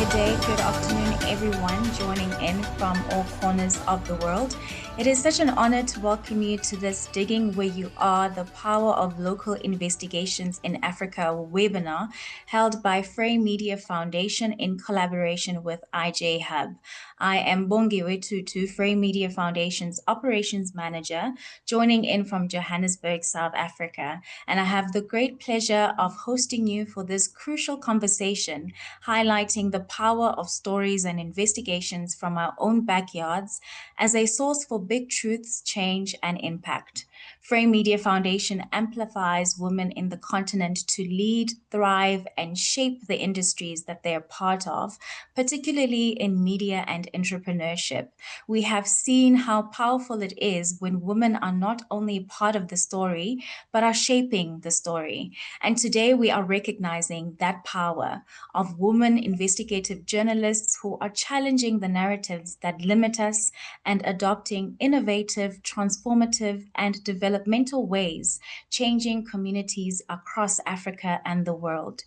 good day, good afternoon, everyone joining in from all corners of the world. It is such an honor to welcome you to this Digging Where You Are, the Power of Local Investigations in Africa webinar held by Frey Media Foundation in collaboration with IJ Hub. I am Bongiwe Tutu, Frey Media Foundation's Operations Manager, joining in from Johannesburg, South Africa. And I have the great pleasure of hosting you for this crucial conversation, highlighting the power of stories and investigations from our own backyards as a source for big truths, change, and impact. Frey Media Foundation amplifies women in the continent to lead, thrive, and shape the industries that they are part of, particularly in media and entrepreneurship. We have seen how powerful it is when women are not only part of the story, but are shaping the story. And today we are recognizing that power of women investigative journalists who are challenging the narratives that limit us and adopting innovative, transformative, and developmental ways, changing communities across Africa and the world.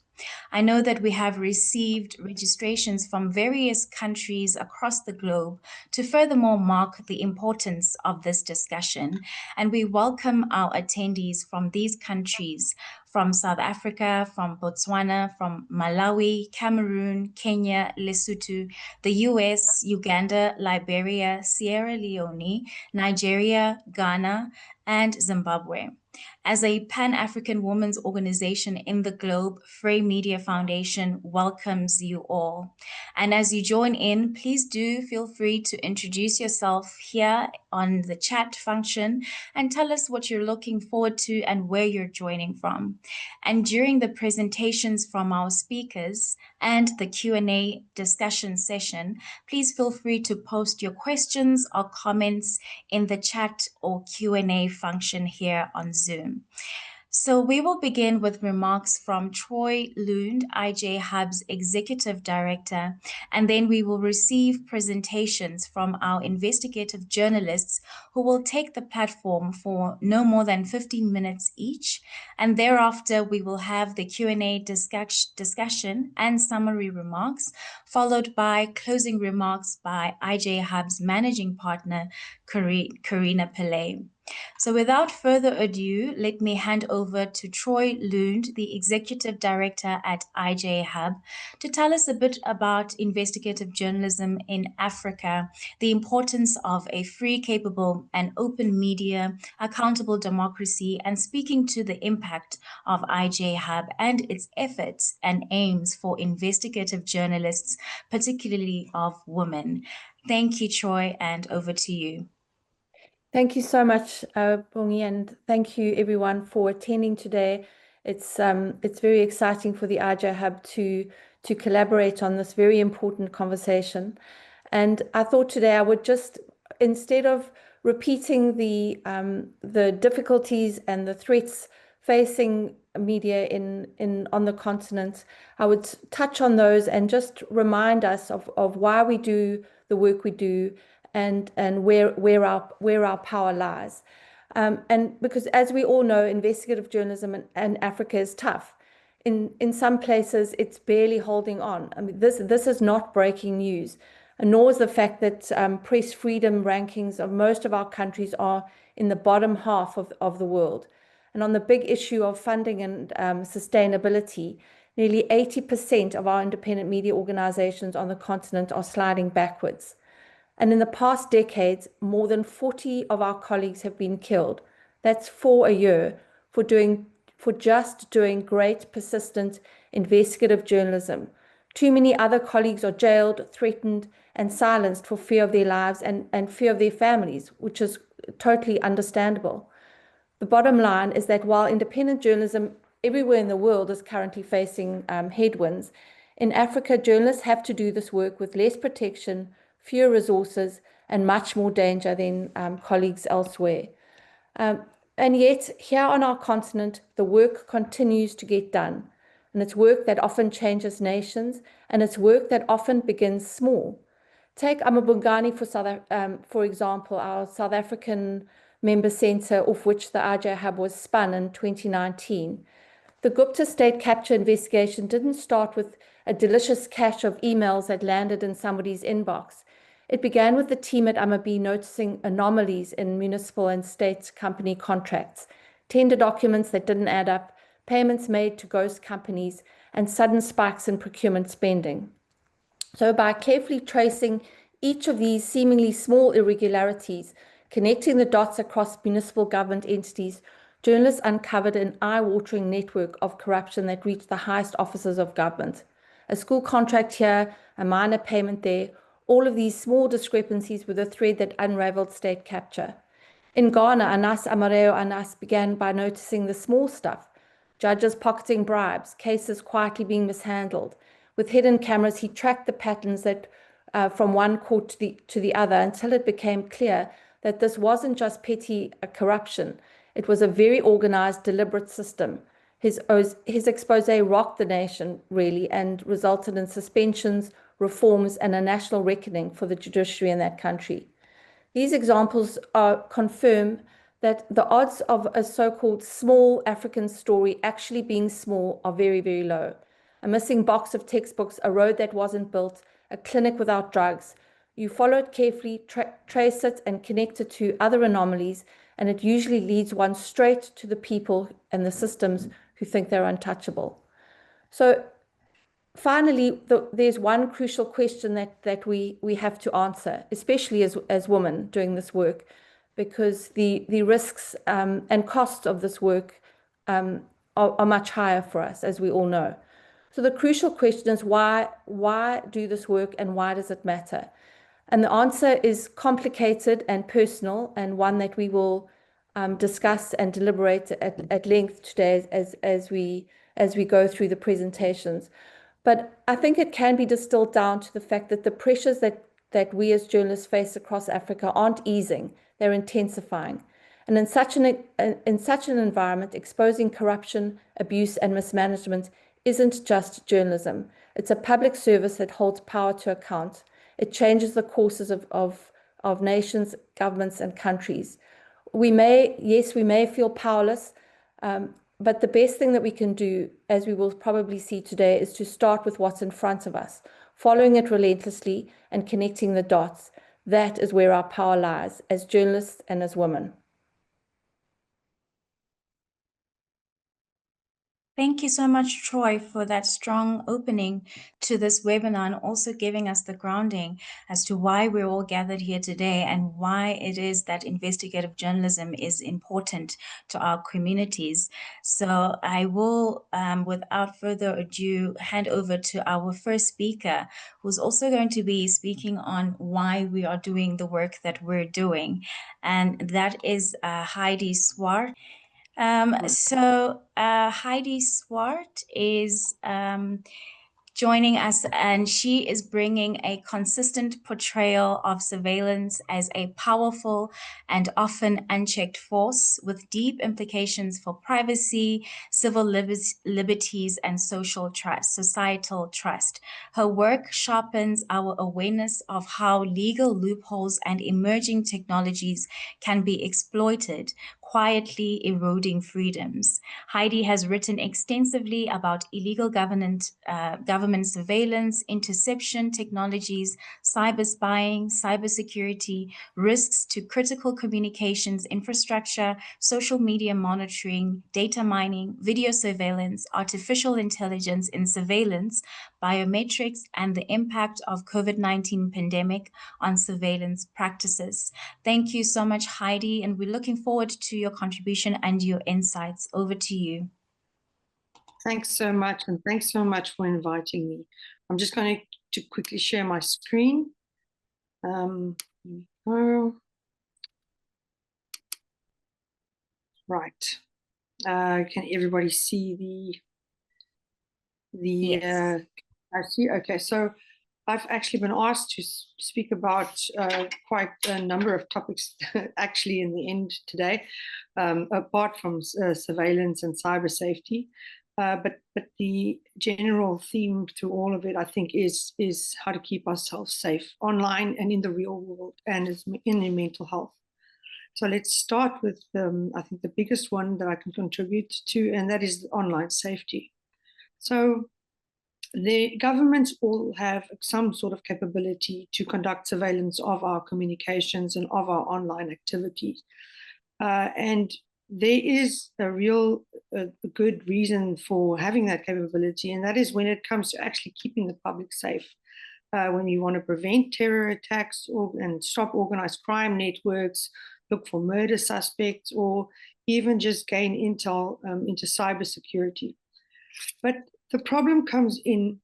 I know that we have received registrations from various countries across the globe to furthermore mark the importance of this discussion, and we welcome our attendees from these countries, from South Africa, from Botswana, from Malawi, Cameroon, Kenya, Lesotho, the US, Uganda, Liberia, Sierra Leone, Nigeria, Ghana, and Zimbabwe. As a Pan-African women's organization in the globe, Frey Media Foundation welcomes you all. And as you join in, please do feel free to introduce yourself here on the chat function and tell us what you're looking forward to and where you're joining from. And during the presentations from our speakers and the Q&A discussion session, please feel free to post your questions or comments in the chat or Q&A function here on Zoom. So we will begin with remarks from Troy Lund, IJ Hub's Executive Director, and then we will receive presentations from our investigative journalists who will take the platform for no more than 15 minutes each. And thereafter, we will have the Q&A discussion and summary remarks, followed by closing remarks by IJ Hub's Managing Partner, Karina Pillay. So without further ado, let me hand over to Troy Lund, the Executive Director at IJ Hub, to tell us a bit about investigative journalism in Africa, the importance of a free, capable, and open media, accountable democracy, and speaking to the impact of IJ Hub and its efforts and aims for investigative journalists, particularly of women. Thank you, Troy, and over to you. Thank you so much, Bongi, and thank you everyone for attending today. It's very exciting for the IJ Hub to collaborate on this very important conversation. And I thought today I would just, instead of repeating the difficulties and the threats facing media on the continent, I would touch on those and just remind us of why we do the work we do, and where our power lies. And because, as we all know, investigative journalism in Africa is tough. In some places, it's barely holding on. I mean, this is not breaking news, and nor is the fact that press freedom rankings of most of our countries are in the bottom half of the world. And on the big issue of funding and sustainability, nearly 80% of our independent media organizations on the continent are sliding backwards. And in the past decades, more than 40 of our colleagues have been killed. That's 4 a year for just doing great, persistent, investigative journalism. Too many other colleagues are jailed, threatened, and silenced for fear of their lives and fear of their families, which is totally understandable. The bottom line is that while independent journalism everywhere in the world is currently facing headwinds, in Africa, journalists have to do this work with less protection, fewer resources, and much more danger than colleagues elsewhere. And yet, here on our continent, the work continues to get done. And it's work that often changes nations, and it's work that often begins small. Take Amabungani, for example, our South African member centre, of which the IJ Hub was spun in 2019. The Gupta state capture investigation didn't start with a delicious cache of emails that landed in somebody's inbox. It began with the team at Amabi noticing anomalies in municipal and state company contracts, tender documents that didn't add up, payments made to ghost companies, and sudden spikes in procurement spending. So by carefully tracing each of these seemingly small irregularities, connecting the dots across municipal government entities, journalists uncovered an eye-watering network of corruption that reached the highest offices of government. A school contract here, a minor payment there, all of these small discrepancies were the thread that unraveled state capture. In Ghana, Anas Amareo Anas began by noticing the small stuff, judges pocketing bribes, cases quietly being mishandled. With hidden cameras, he tracked the patterns that from one court to the other until it became clear that this wasn't just petty corruption. It was a very organized, deliberate system. His expose rocked the nation, really, and resulted in suspensions, reforms, and a national reckoning for the judiciary in that country. These examples confirm that the odds of a so-called small African story actually being small are very, very low. A missing box of textbooks, a road that wasn't built, a clinic without drugs. You follow it carefully, trace it, and connect it to other anomalies, and it usually leads one straight to the people and the systems who think they're untouchable. So finally, there's one crucial question that we have to answer, especially as women doing this work, because the risks and costs of this work are much higher for us, as we all know. So the crucial question is why do this work and why does it matter? And the answer is complicated and personal, and one that we will discuss and deliberate at length today as we go through the presentations. But I think it can be distilled down to the fact that the pressures that we as journalists face across Africa aren't easing, they're intensifying. And in such an environment, exposing corruption, abuse, and mismanagement isn't just journalism. It's a public service that holds power to account. It changes the courses of nations, governments, and countries. We may feel powerless, but the best thing that we can do, as we will probably see today, is to start with what's in front of us, following it relentlessly and connecting the dots. That is where our power lies as journalists and as women. Thank you so much, Troy, for that strong opening to this webinar and also giving us the grounding as to why we're all gathered here today and why it is that investigative journalism is important to our communities. So I will, without further ado, hand over to our first speaker, who's also going to be speaking on why we are doing the work that we're doing. And that is Heidi Swart. Heidi Swart is joining us, and she is bringing a consistent portrayal of surveillance as a powerful and often unchecked force with deep implications for privacy, civil liberties, and societal trust. Her work sharpens our awareness of how legal loopholes and emerging technologies can be exploited, quietly eroding freedoms. Heidi has written extensively about illegal government surveillance, interception technologies, cyber spying, cybersecurity, risks to critical communications infrastructure, social media monitoring, data mining, video surveillance, artificial intelligence in surveillance, biometrics, and the impact of COVID-19 pandemic on surveillance practices. Thank you so much, Heidi, and we're looking forward to your contribution and your insights. Over to you. Thanks so much, and thanks so much for inviting me. I'm just going to quickly share my screen. Right. Can everybody see Yes. I see. Okay, so I've actually been asked to speak about quite a number of topics actually in the end today, apart from surveillance and cyber safety. But the general theme to all of it, I think, is how to keep ourselves safe online and in the real world and in the mental health. So let's start with, I think, the biggest one that I can contribute to, and that is online safety. So the governments all have some sort of capability to conduct surveillance of our communications and of our online activities. And there is a real good reason for having that capability, and that is when it comes to actually keeping the public safe. When you want to prevent terror attacks and stop organized crime networks, look for murder suspects, or even just gain intel into cybersecurity. But the problem comes in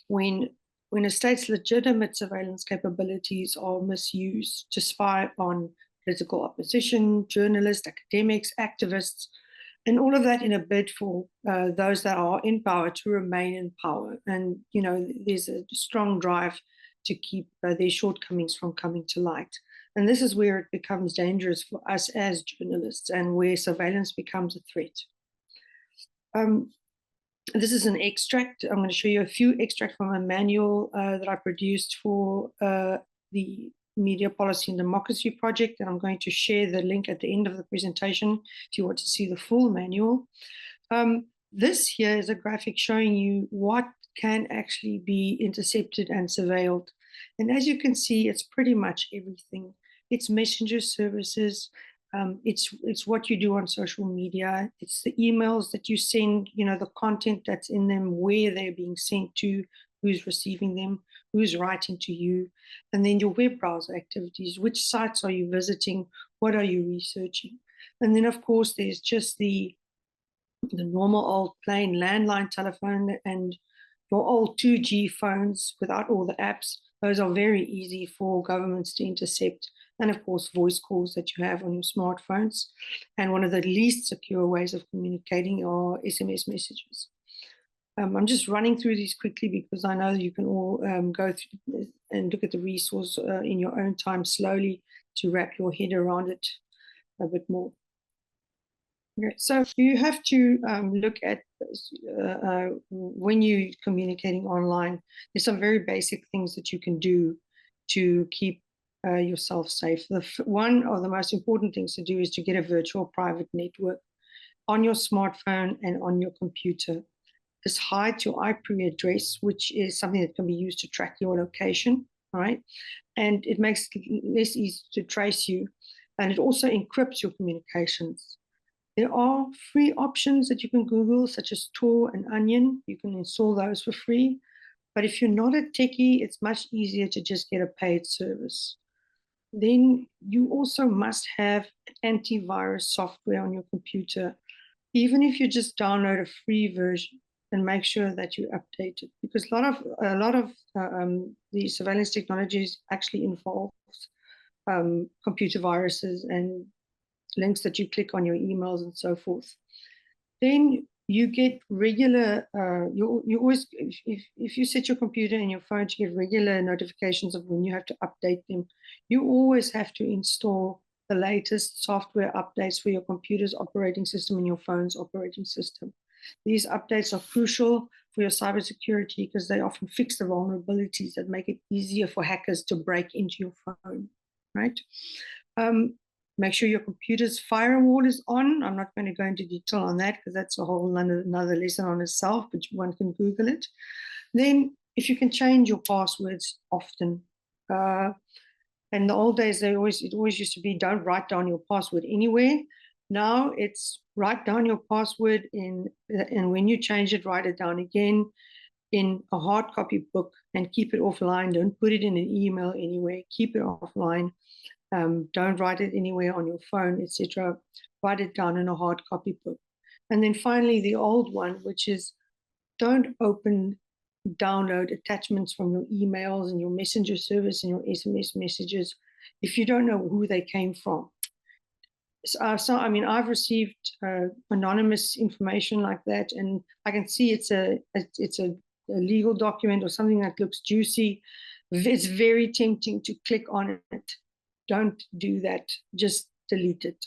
when a state's legitimate surveillance capabilities are misused to spy on political opposition, journalists, academics, activists, and all of that in a bid for those that are in power to remain in power. And, you know, there's a strong drive to keep their shortcomings from coming to light. And this is where it becomes dangerous for us as journalists and where surveillance becomes a threat. This is an extract. I'm going to show you a few extracts from a manual that I produced for the Media Policy and Democracy Project, and I'm going to share the link at the end of the presentation if you want to see the full manual. This here is a graphic showing you what can actually be intercepted and surveilled. And as you can see, it's pretty much everything. It's messenger services, it's what you do on social media, it's the emails that you send, you know, the content that's in them, where they're being sent to, who's receiving them, who's writing to you, and then your web browser activities, which sites are you visiting, what are you researching? And then of course there's just the normal old plain landline telephone and your old 2G phones without all the apps. Those are very easy for governments to intercept. And of course, voice calls that you have on your smartphones. And one of the least secure ways of communicating are SMS messages. I'm just running through these quickly because I know you can all go through and look at the resource in your own time slowly to wrap your head around it a bit more. Okay, so you have to look at when you're communicating online, there's some very basic things that you can do to keep yourself safe. One of the most important things to do is to get a virtual private network on your smartphone and on your computer. Just hide your IP address, which is something that can be used to track your location, right? And it makes it less easy to trace you. And it also encrypts your communications. There are free options that you can Google, such as Tor and Onion. You can install those for free. But if you're not a techie, it's much easier to just get a paid service. Then you also must have antivirus software on your computer, even if you just download a free version, and make sure that you update it, because a lot of the surveillance technologies actually involve computer viruses and links that you click on your emails and so forth. Then you get regular, you always, if you set your computer and your phone to get regular notifications of when you have to update them, you always have to install the latest software updates for your computer's operating system and your phone's operating system. These updates are crucial for your cybersecurity because they often fix the vulnerabilities that make it easier for hackers to break into your phone, right? Make sure your computer's firewall is on. I'm not going to go into detail on that because that's a whole another lesson on itself, but one can Google it. Then if you can change your passwords often. In the old days, it always used to be don't write down your password anywhere. Now it's write down your password and when you change it, write it down again in a hard copy book and keep it offline. Don't put it in an email anywhere. Keep it offline. Don't write it anywhere on your phone, etc. Write it down in a hard copy book. And then finally, the old one, which is don't download attachments from your emails and your messenger service and your SMS messages if you don't know who they came from. So I mean, I've received anonymous information like that, and I can see it's a legal document or something that looks juicy. It's very tempting to click on it. Don't do that. Just delete it.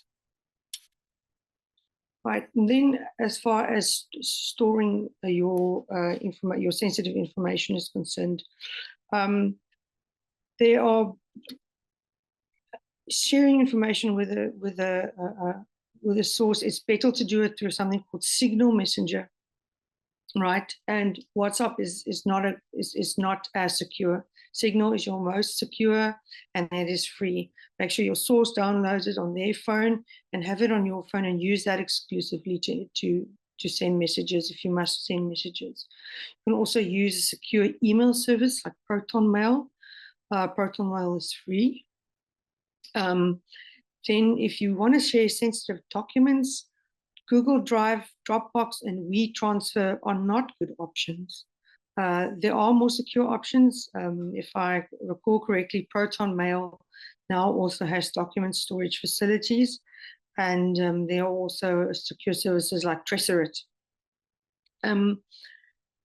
Right. And then, as far as storing your sensitive information is concerned, there are sharing information with a source, it's better to do it through something called Signal Messenger, right? And WhatsApp is not as secure. Signal is your most secure, and it is free. Make sure your source downloads it on their phone and have it on your phone, and use that exclusively to send messages if you must send messages. You can also use a secure email service like Proton Mail. Proton Mail is free. Then if you want to share sensitive documents, Google Drive, Dropbox, and WeTransfer are not good options. There are more secure options. If I recall correctly, Proton Mail now also has document storage facilities, and there are also secure services like Tresorit.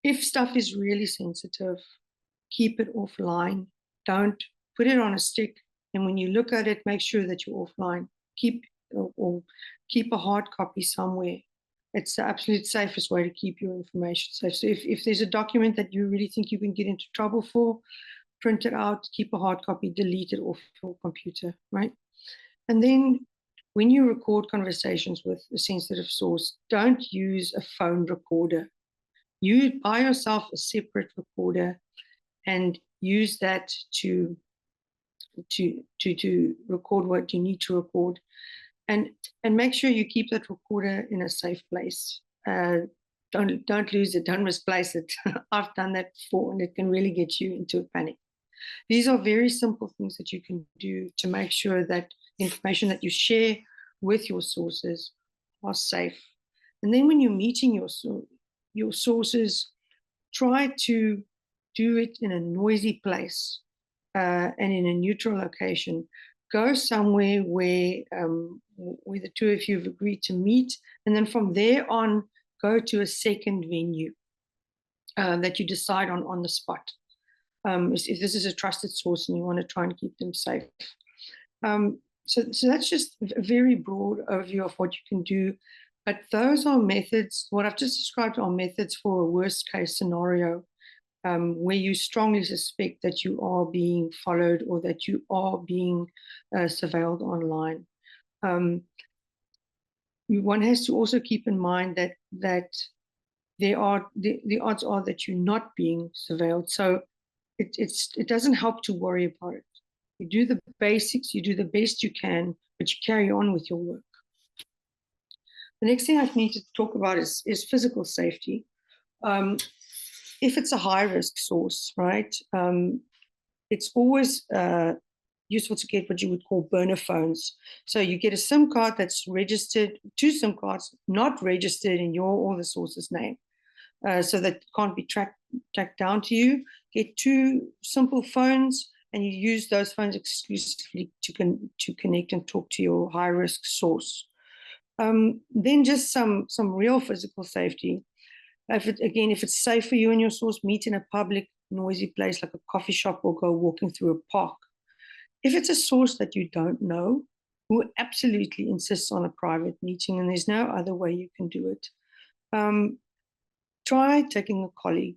If stuff is really sensitive, keep it offline. Don't put it on a stick, and when you look at it, make sure that you're offline. Keep a hard copy somewhere. It's the absolute safest way to keep your information safe. So if there's a document that you really think you can get into trouble for, print it out, keep a hard copy, delete it off your computer, right? And then when you record conversations with a sensitive source, don't use a phone recorder. You buy yourself a separate recorder and use that to record what you need to record, and make sure you keep that recorder in a safe place. Don't lose it, don't misplace it. I've done that before, and it can really get you into a panic. These are very simple things that you can do to make sure that the information that you share with your sources are safe. And then when you're meeting your sources, try to do it in a noisy place and in a neutral location. Go somewhere where the two of you have agreed to meet, and then from there on, go to a second venue that you decide on the spot. If this is a trusted source and you want to try and keep them safe. So that's just a very broad overview of what you can do. But those are methods, what I've just described are methods for a worst case scenario where you strongly suspect that you are being followed or that you are being surveilled online. One has to also keep in mind that the odds are that you're not being surveilled. So it doesn't help to worry about it. You do the basics, you do the best you can, but you carry on with your work. The next thing I need to talk about is physical safety. If it's a high-risk source, right, it's always useful to get what you would call burner phones. So you get a SIM card that's registered, 2 SIM cards not registered in your or the source's name, so that can't be tracked down to you. Get 2 simple phones, and you use those phones exclusively to connect and talk to your high-risk source. Then just some real physical safety. If it's safe for you and your source, meet in a public, noisy place like a coffee shop or go walking through a park. If it's a source that you don't know, who absolutely insists on a private meeting and there's no other way you can do it, try taking a colleague.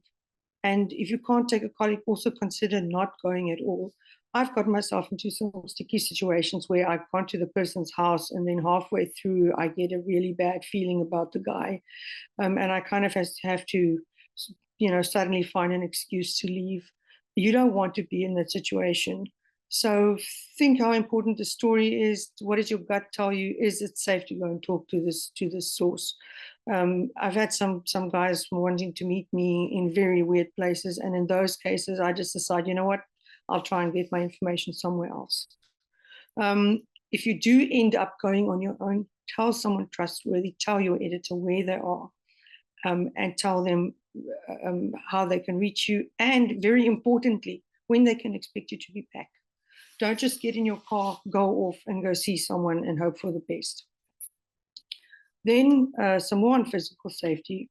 And if you can't take a colleague, also consider not going at all. I've got myself into some sticky situations where I've gone to the person's house and then halfway through I get a really bad feeling about the guy. And I kind of have to, suddenly find an excuse to leave. You don't want to be in that situation. So think how important the story is. What does your gut tell you? Is it safe to go and talk to this source? I've had some guys wanting to meet me in very weird places, and in those cases, I just decide, you know what, I'll try and get my information somewhere else. If you do end up going on your own, tell someone trustworthy, tell your editor where they are, and tell them how they can reach you, and very importantly, when they can expect you to be back. Don't just get in your car, go off and go see someone and hope for the best. Then some more on physical safety.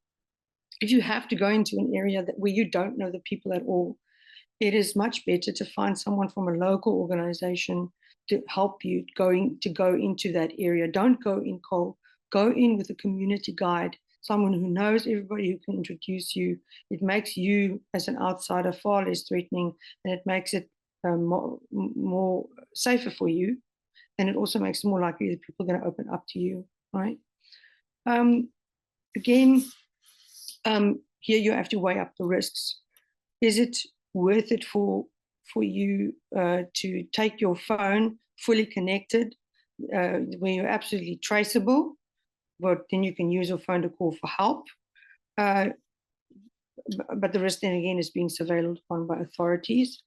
If you have to go into an area where you don't know the people at all, it is much better to find someone from a local organization to help you go into that area. Don't go in cold. Go in with a community guide, someone who knows everybody, who can introduce you. It makes you as an outsider far less threatening, and it makes it more safer for you. and it also makes it more likely that people are going to open up to you, right? Again, here you have to weigh up the risks. Is it worth it for you to take your phone fully connected when you're absolutely traceable, but then you can use your phone to call for help? But the risk then again is being surveilled upon by authorities.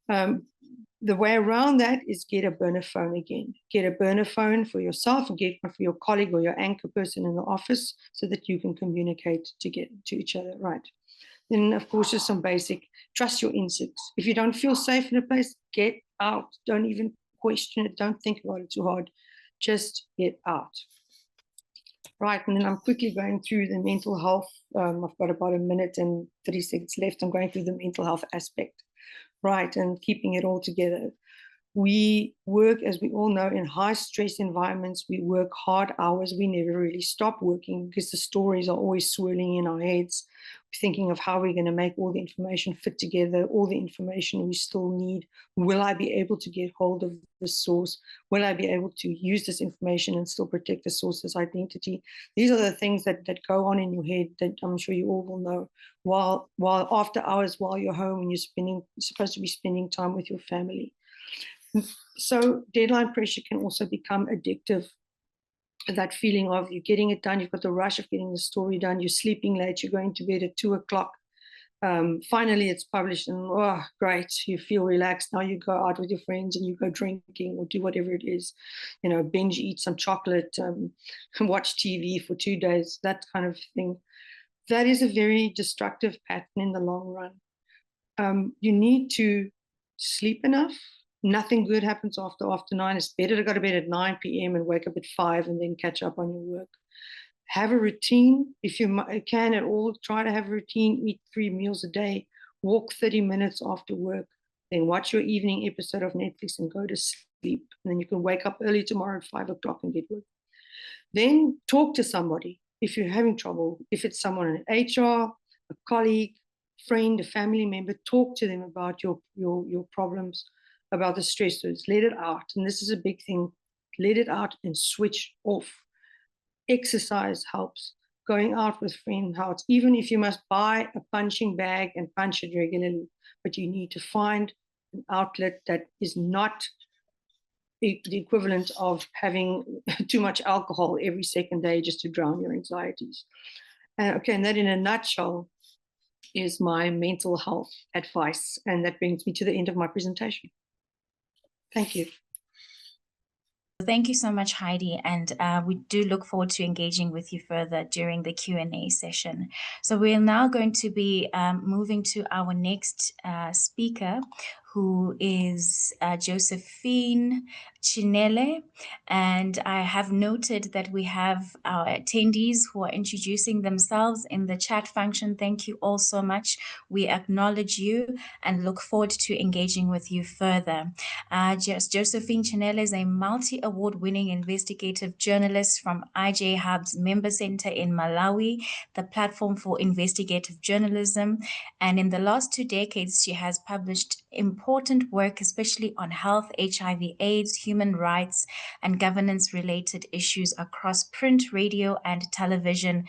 The way around that is get a burner phone again. Get a burner phone for yourself and get one for your colleague or your anchor person in the office so that you can communicate to get to each other, right? Then, of course, just some basic, trust your instincts. If you don't feel safe in a place, get out. Don't even question it. Don't think about it too hard. Just get out. Right, and then I'm quickly going through the mental health. I've got about a minute and 30 seconds left. I'm going through the mental health aspect, right, and keeping it all together. We work, as we all know, in high stress environments. We work hard hours. We never really stop working because the stories are always swirling in our heads. We're thinking of how we're going to make all the information fit together, all the information we still need. Will I be able to get hold of the source? Will I be able to use this information and still protect the source's identity? These are the things that go on in your head that I'm sure you all will know while after hours, while you're home and you're supposed to be spending time with your family. So deadline pressure can also become addictive. That feeling of you're getting it done, you've got the rush of getting the story done, you're sleeping late, you're going to bed at 2 o'clock. Finally, it's published and oh, great, you feel relaxed. Now you go out with your friends and you go drinking or do whatever it is, binge eat some chocolate, watch TV for 2 days, that kind of thing. That is a very destructive pattern in the long run. You need to sleep enough. Nothing good happens after 9. It's better to go to bed at 9 p.m. and wake up at 5 and then catch up on your work. Have a routine. If you can at all, try to have a routine. Eat 3 meals a day. Walk 30 minutes after work. Then watch your evening episode of Netflix and go to sleep. And then you can wake up early tomorrow at 5 o'clock and get work. Then talk to somebody if you're having trouble. If it's someone in HR, a colleague, friend, a family member, talk to them about your problems, about the stressors. Let it out. And this is a big thing. Let it out and switch off. Exercise helps. Going out with friends helps. Even if you must buy a punching bag and punch it regularly, but you need to find an outlet that is not the equivalent of having too much alcohol every second day just to drown your anxieties. Okay, and that in a nutshell is my mental health advice. And that brings me to the end of my presentation. Thank you. Thank you so much, Heidi, and we do look forward to engaging with you further during the Q&A session. So we're now going to be moving to our next speaker, who is Josephine Chinele. And I have noted that we have our attendees who are introducing themselves in the chat function. Thank you all so much. We acknowledge you and look forward to engaging with you further. Josephine Chinele is a multi-award-winning investigative journalist from IJ Hub's member center in Malawi, the platform for investigative journalism. And in the last 2 decades, she has published important work, especially on health, HIV/AIDS, human rights, and governance-related issues across print, radio, and television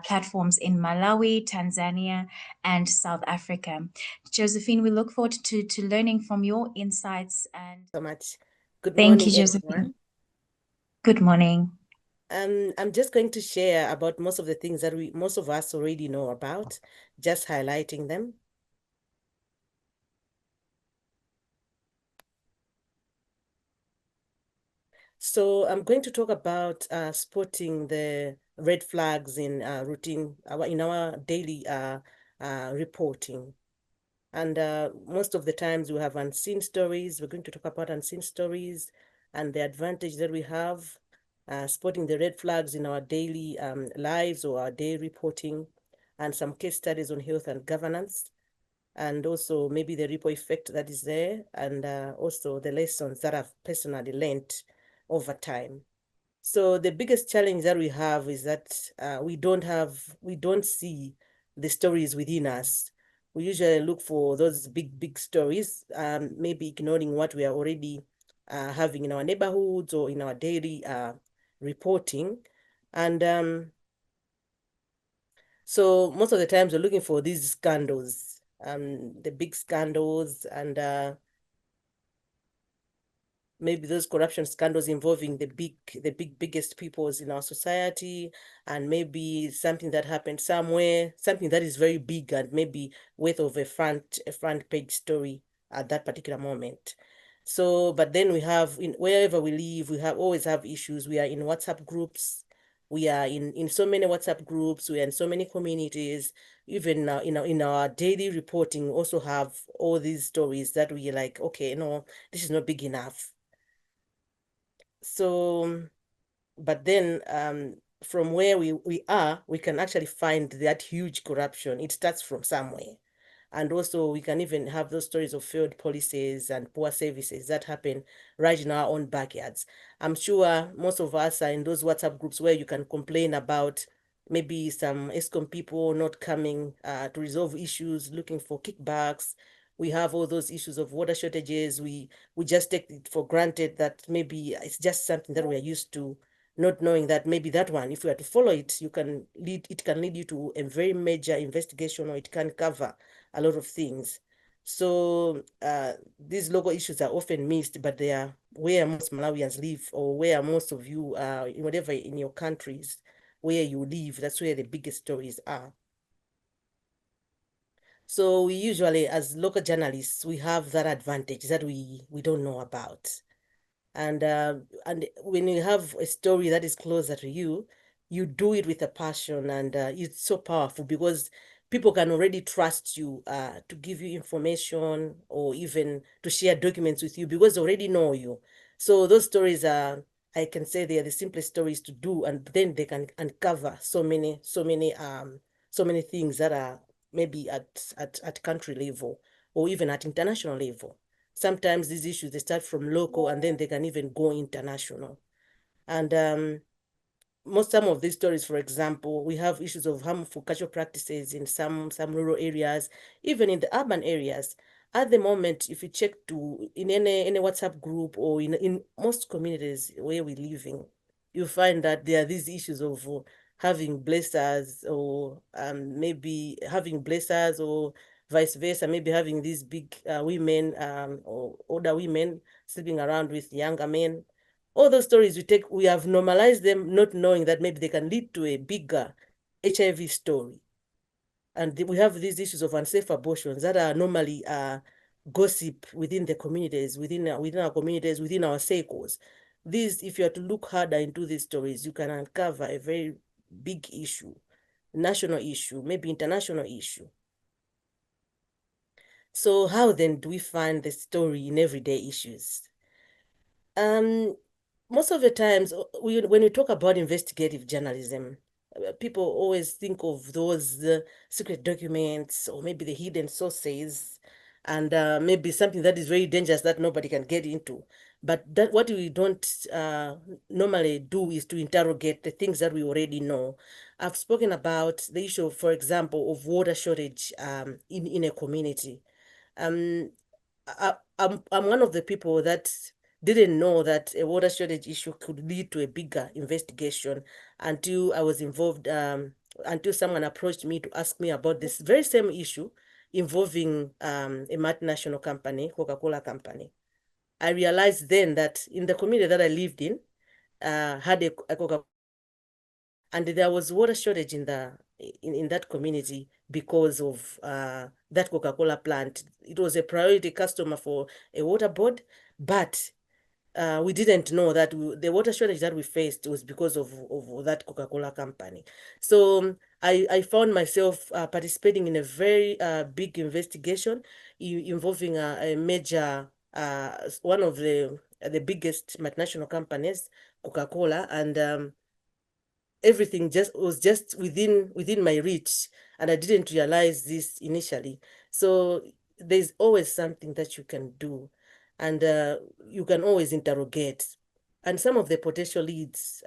platforms in Malawi, Tanzania, and South Africa. Josephine, we look forward to learning from your insights. And so much. Good thank morning, you, Josephine. everyone. Good morning. I'm just going to share about most of the things that most of us already know about, just highlighting them. So I'm going to talk about spotting the red flags in in our daily reporting. And most of the times we have unseen stories. We're going to talk about unseen stories and the advantage that we have spotting the red flags in our daily lives or our daily reporting, and some case studies on health and governance, and also maybe the ripple effect that is there, and also the lessons that I've personally learned over time. So the biggest challenge that we have is that we don't see the stories within us. We usually look for those big stories, maybe ignoring what we are already having in our neighborhoods or in our daily reporting. And so most of the times we're looking for these scandals, the big scandals, and maybe those corruption scandals involving the biggest peoples in our society, and maybe something that happened somewhere, something that is very big and maybe worth of a front page story at that particular moment. So, but then we have, in wherever we live, we always have issues. We are in WhatsApp groups. We are in so many WhatsApp groups. We are in so many communities. Even in our daily reporting, we also have all these stories that we like, okay, no, this is not big enough. So, but then from where we are, we can actually find that huge corruption. It starts from somewhere. And also we can even have those stories of failed policies and poor services that happen right in our own backyards. I'm sure most of us are in those WhatsApp groups where you can complain about maybe some ESCOM people not coming to resolve issues, looking for kickbacks. We have all those issues of water shortages. We just take it for granted that maybe it's just something that we are used to, not knowing that maybe that one, if we are to follow it, it can lead you to a very major investigation, or it can cover a lot of things. So these local issues are often missed, but they are where most Malawians live, or where most of you, whatever in your countries where you live, that's where the biggest stories are. So we usually, as local journalists, we have that advantage that we don't know about. And when you have a story that is closer to you, you do it with a passion, and it's so powerful because people can already trust you to give you information, or even to share documents with you, because they already know you. So those stories are, I can say, they are the simplest stories to do, and then they can uncover so many things that are maybe at country level, or even at international level. Sometimes these issues, they start from local and then they can even go international. And some of these stories, for example, we have issues of harmful cultural practices in some rural areas, even in the urban areas. At the moment, if you check in any WhatsApp group, or in most communities where we're living, you find that there are these issues of having blessers, or maybe having blessers, or vice versa, maybe having these big women, or older women sleeping around with younger men. All those stories we have normalized them, not knowing that maybe they can lead to a bigger HIV story. And we have these issues of unsafe abortions that are normally gossip within the communities, within our communities, within our circles. These, if you are to look harder into these stories, you can uncover a very big issue, national issue, maybe international issue. So how then do we find the story in everyday issues? Most of the times, when we talk about investigative journalism, people always think of those secret documents, or maybe the hidden sources, and maybe something that is very dangerous that nobody can get into. But that what we don't normally do is to interrogate the things that we already know. I've spoken about the issue, for example, of water shortage in a community. I'm one of the people that didn't know that a water shortage issue could lead to a bigger investigation until I was involved, until someone approached me to ask me about this very same issue involving a multinational company, Coca-Cola company. I realized then that in the community that I lived in, had a Coca-Cola, and there was water shortage in that community because of that Coca-Cola plant. It was a priority customer for a water board, but we didn't know that the water shortage that we faced was because of that Coca-Cola company. So I found myself participating in a very big investigation involving a major, one of the biggest multinational companies, Coca-Cola, and everything was just within my reach, and I didn't realize this initially. So there's always something that you can do, and you can always interrogate. And some of the potential leads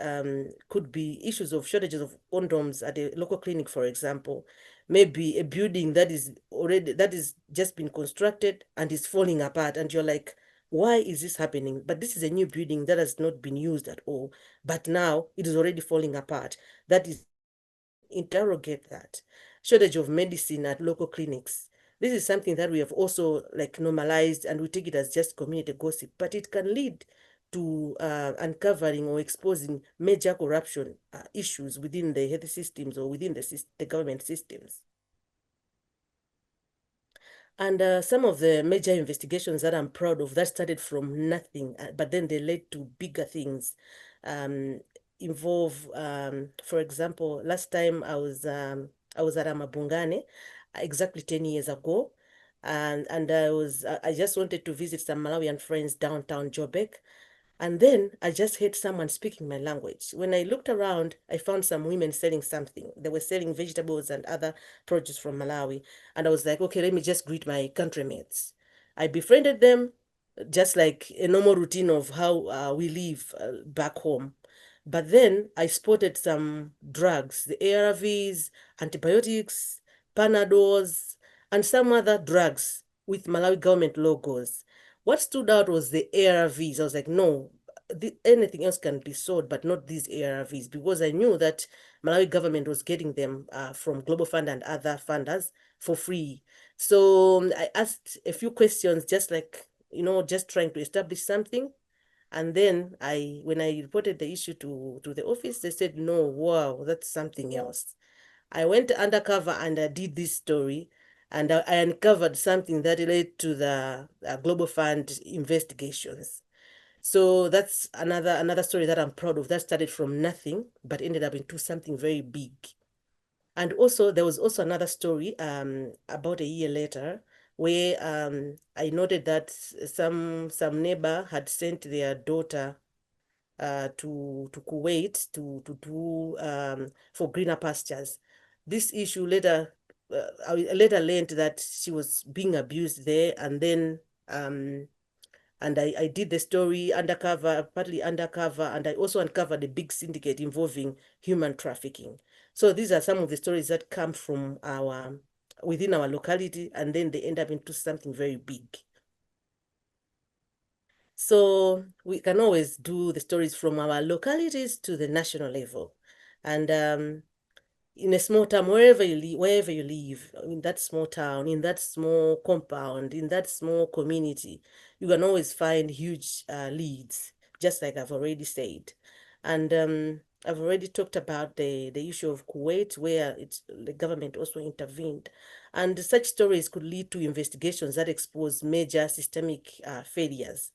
could be issues of shortages of condoms at a local clinic, for example. Maybe a building that is just been constructed and is falling apart, and you're like, Why is this happening? But this is a new building that has not been used at all, but now it is already falling apart. That is, interrogate that. Shortage of medicine at local clinics. This is something that we have also like normalized, and we take it as just community gossip, but it can lead to uncovering or exposing major corruption issues within the health systems or within the government systems. And some of the major investigations that I'm proud of that started from nothing, but then they led to bigger things. Involve, for example, last time I was at Amabungane exactly 10 years ago, and I just wanted to visit some Malawian friends downtown Joburg. And then I just heard someone speaking my language. When I looked around, I found some women selling something. They were selling vegetables and other produce from Malawi. And I was like, okay, let me just greet my countrymates. I befriended them, just like a normal routine of how we live back home. But then I spotted some drugs, the ARVs, antibiotics, Panadols, and some other drugs with Malawi government logos. What stood out was the ARVs. I was like, no, anything else can be sold, but not these ARVs, because I knew that Malawi government was getting them from Global Fund and other funders for free. So I asked a few questions, just like, just trying to establish something. And then when I reported the issue to the office, they said, no, wow, that's something else. I went undercover and I did this story, and I uncovered something that related to the Global Fund investigations. So that's another story that I'm proud of, that started from nothing, but ended up into something very big. And also, there was also another story about a year later, where I noted that some neighbor had sent their daughter to Kuwait to do for greener pastures. This issue later, I later learned that she was being abused there, and then and I did the story undercover, partly undercover, and I also uncovered a big syndicate involving human trafficking. So these are some of the stories that come from within our locality, and then they end up into something very big. So we can always do the stories from our localities to the national level. And in a small town, wherever you live, in that small town, in that small compound, in that small community, you can always find huge leads, just like I've already said. And I've already talked about the issue of Kuwait, where the government also intervened. And such stories could lead to investigations that expose major systemic failures.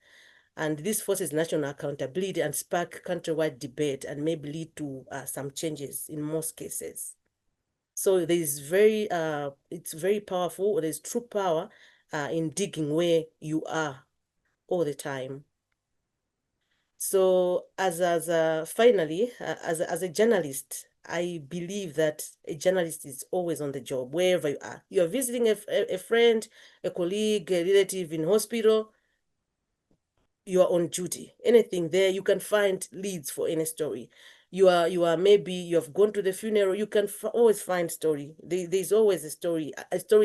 And this forces national accountability and spark countrywide debate, and maybe lead to some changes in most cases. So it's very powerful. There's true power in digging where you are all the time. So finally, as a journalist, I believe that a journalist is always on the job, wherever you are. You're visiting a friend, a colleague, a relative in hospital, you are on duty. Anything there, you can find leads for any story. You are maybe you have gone to the funeral, you can always find story. There's always a story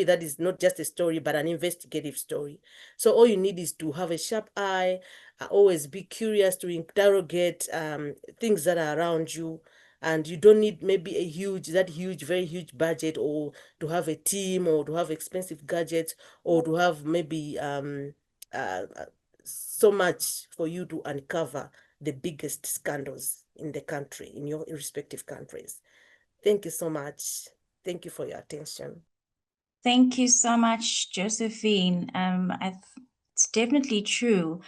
that is not just a story, but an investigative story. So all you need is to have a sharp eye, always be curious to interrogate things that are around you. And you don't need maybe very huge budget, or to have a team, or to have expensive gadgets, or to have maybe so much for you to uncover the biggest scandals in the country, in your respective countries. Thank you so much. Thank you for your attention. Thank you so much, Josephine. It's definitely true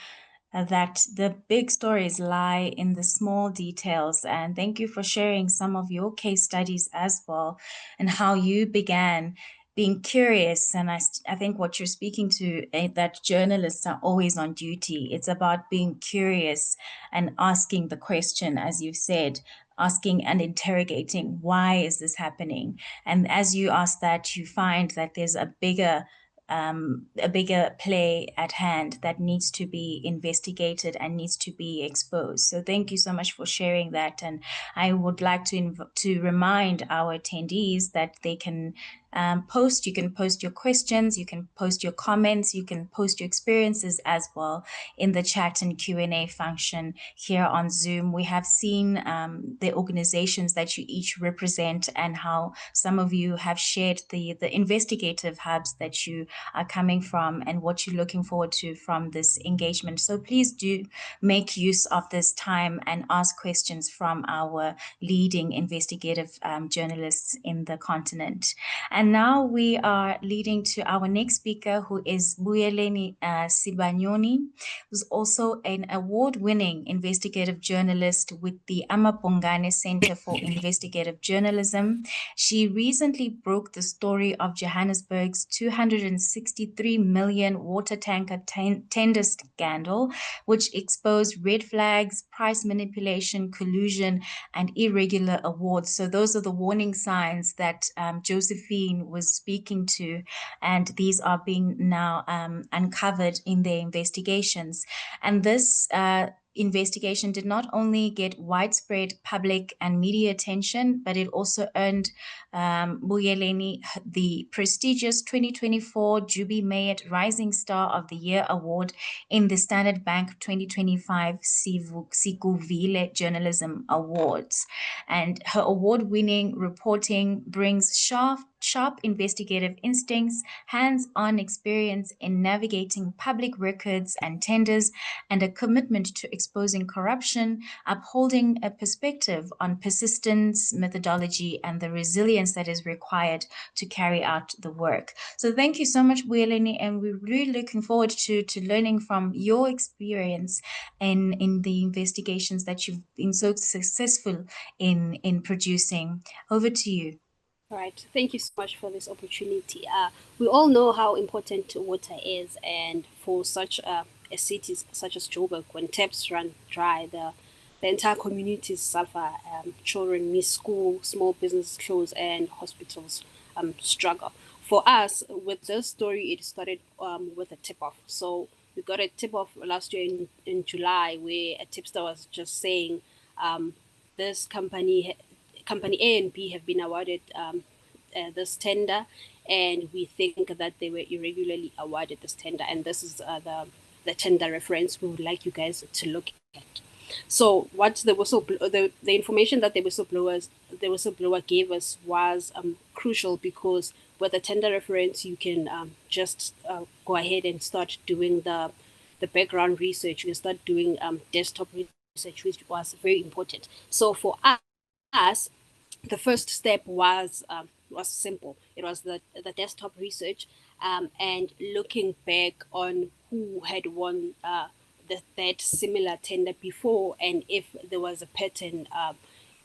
that the big stories lie in the small details. And thank you for sharing some of your case studies as well, and how you began being curious. And I think what you're speaking to, that journalists are always on duty. It's about being curious and asking the question, as you've said, asking and interrogating, why is this happening? And as you ask that, you find that there's a bigger play at hand that needs to be investigated and needs to be exposed. So thank you so much for sharing that. And I would like to remind our attendees that they can post. You can post your questions, you can post your comments, you can post your experiences as well in the chat and Q&A function here on Zoom. We have seen the organizations that you each represent and how some of you have shared the investigative hubs that you are coming from and what you're looking forward to from this engagement. So please do make use of this time and ask questions from our leading investigative journalists in the continent. And now we are leading to our next speaker, who is Buyeleni Sibanyoni, who's also an award-winning investigative journalist with the Amapongane Center for Investigative Journalism. She recently broke the story of Johannesburg's 263 million water tanker tender scandal, which exposed red flags, price manipulation, collusion, and irregular awards. So those are the warning signs that Josephine was speaking to, and these are being now uncovered in their investigations. And this investigation did not only get widespread public and media attention, but it also earned Buyeleni the prestigious 2024 Jubi Mayet Rising Star of the Year Award in the Standard Bank 2025 Sikuvile Journalism Awards. And her award-winning reporting brings sharp investigative instincts, hands-on experience in navigating public records and tenders, and a commitment to exposing corruption, upholding a perspective on persistence, methodology, and the resilience that is required to carry out the work. So thank you so much, Buyeleni, and we're really looking forward to learning from your experience in the investigations that you've been so successful in producing. Over to you. All right, thank you so much for this opportunity. We all know how important water is, and for such a city such as Joburg, when taps run dry, the entire community suffer. Children miss school, small business close, and hospitals struggle. For us, with this story, it started with a tip-off. So we got a tip-off last year in July, where a tipster was just saying this company A and B have been awarded this tender, and we think that they were irregularly awarded this tender. And this is the tender reference we would like you guys to look at. So what the information that the whistleblower gave us was crucial, because with the tender reference, you can just go ahead and start doing the background research. You can start doing desktop research, which was very important. So for us, the first step was simple. It was the desktop research and looking back on who had won that similar tender before, and if there was a pattern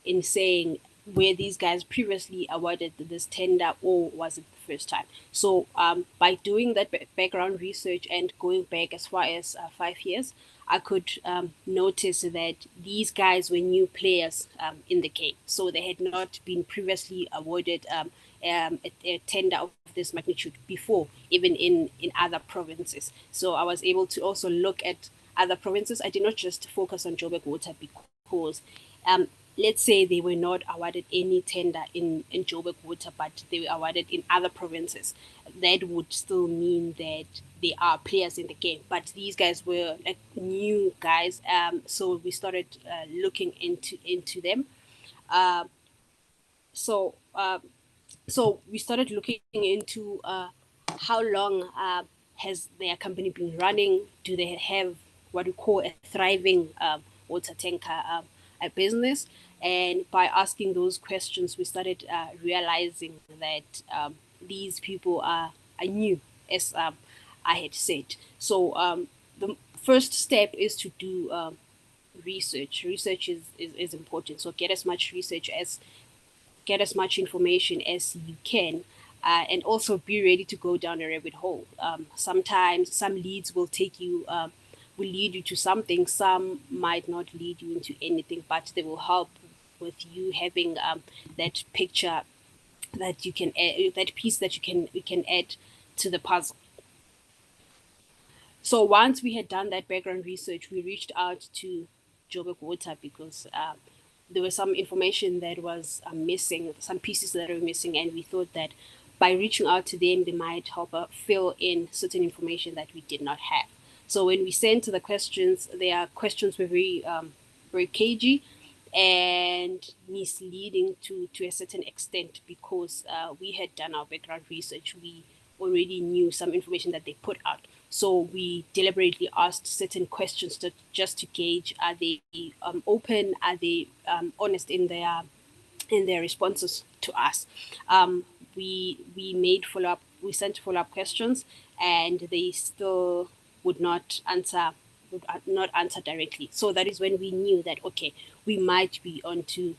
in saying were these guys previously awarded this tender, or was it the first time? So by doing that background research and going back as far as 5 years, I could notice that these guys were new players in the game. So they had not been previously awarded a tender of this magnitude before, even in other provinces. So I was able to also look at other provinces. I did not just focus on Joburg Water, because let's say they were not awarded any tender in Joburg Water, but they were awarded in other provinces. That would still mean that they are players in the game, but these guys were like new guys. So we started looking into them. So we started looking into how long has their company been running? Do they have what we call a thriving water tanker business? And by asking those questions, we started realizing that these people are new, as I had said. So the first step is to do research. Research is important. So get as much information as you can, and also be ready to go down a rabbit hole. Sometimes some leads will lead you to something. Some might not lead you into anything, but they will help with you having that picture that you can add, that piece that you can add to the puzzle. So once we had done that background research, we reached out to Joburg Water, because there was some information that was missing, some pieces that were missing, and we thought that by reaching out to them, they might help fill in certain information that we did not have. So when we sent the questions, their questions were very cagey and misleading to a certain extent, because we had done our background research. We already knew some information that they put out. So we deliberately asked certain questions just to gauge, are they open, are they honest in their responses to us. We made follow-up, we sent follow-up questions, and they still would not answer directly. So that is when we knew that, okay, we might be onto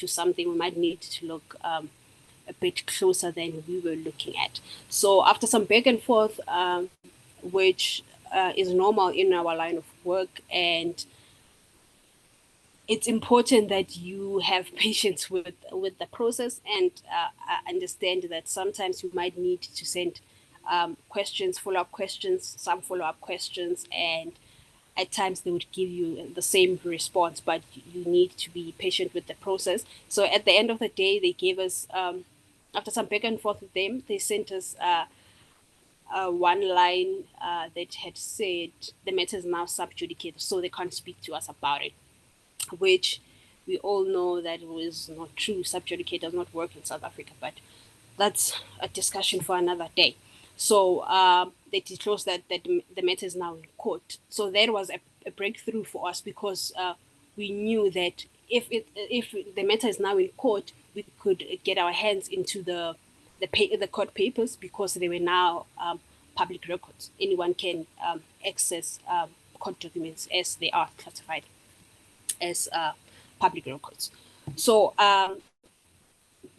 something. We might need to look a bit closer than we were looking at. So after some back and forth, which is normal in our line of work, and it's important that you have patience with the process, and understand that sometimes you might need to send questions, follow-up questions, some follow-up questions, and at times they would give you the same response, but you need to be patient with the process. So at the end of the day, they gave us, after some back and forth with them, they sent us one line that had said the matter is now sub judice, so they can't speak to us about it, which we all know that was not true. Sub judice does not work in South Africa, but that's a discussion for another day. So they disclosed that the matter is now in court. So that was a breakthrough for us, because we knew that if the matter is now in court, we could get our hands into the court papers, because they were now public records. Anyone can access court documents as they are classified as public records. So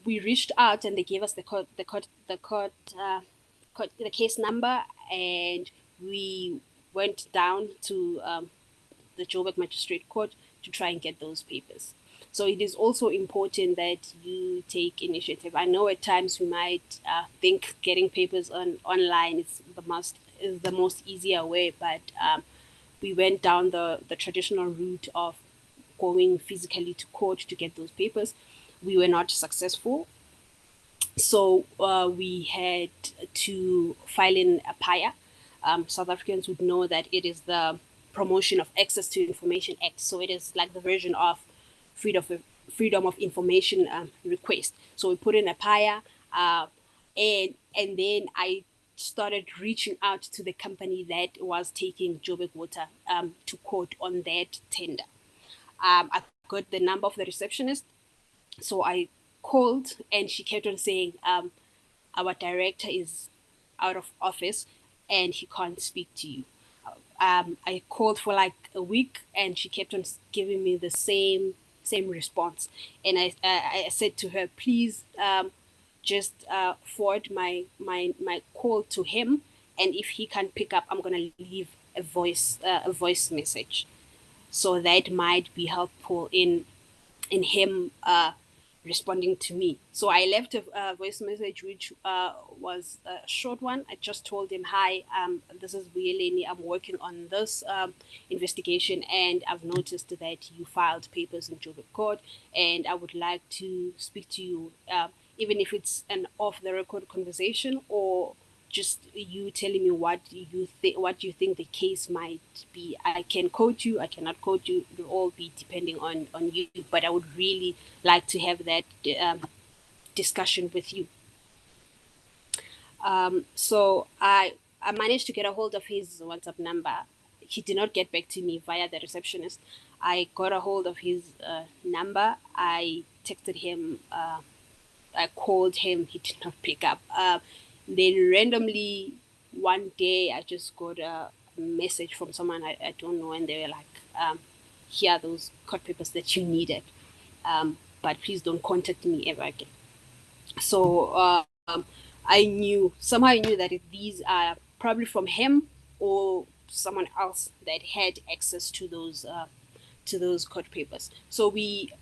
we reached out, and they gave us the case number, and we went down to the Joburg Magistrate Court to try and get those papers. So it is also important that you take initiative. I know at times we might think getting papers online is the most easier way, but we went down the traditional route of going physically to court to get those papers. We were not successful. So we had to file in a PAIA. South Africans would know that it is the Promotion of Access to Information Act. So it is like the version of Freedom of Information request. So we put in a PAIA, and then I started reaching out to the company that was taking Joburg Water to court on that tender. I got the number of the receptionist, so I called, and she kept on saying, our director is out of office and he can't speak to you. I called for like a week, and she kept on giving me the same response. And I said to her, please just forward my call to him, and if he can pick up, I'm gonna leave a voice message. So that might be helpful in him responding to me. So I left a voice message, which was a short one. I just told him, hi, this is Vuyeleni. I'm working on this investigation, and I've noticed that you filed papers in Joburg Court, and I would like to speak to you, even if it's an off-the-record conversation, or just you telling me what you think the case might be. I can quote you, I cannot quote you. It will all be depending on you. But I would really like to have that discussion with you. So I managed to get a hold of his WhatsApp number. He did not get back to me via the receptionist. I got a hold of his number. I texted him. I called him. He did not pick up. Then randomly one day I just got a message from someone I don't know, and they were like, here are those court papers that you needed, but please don't contact me ever again. So I knew that these are probably from him or someone else that had access to those court papers. So we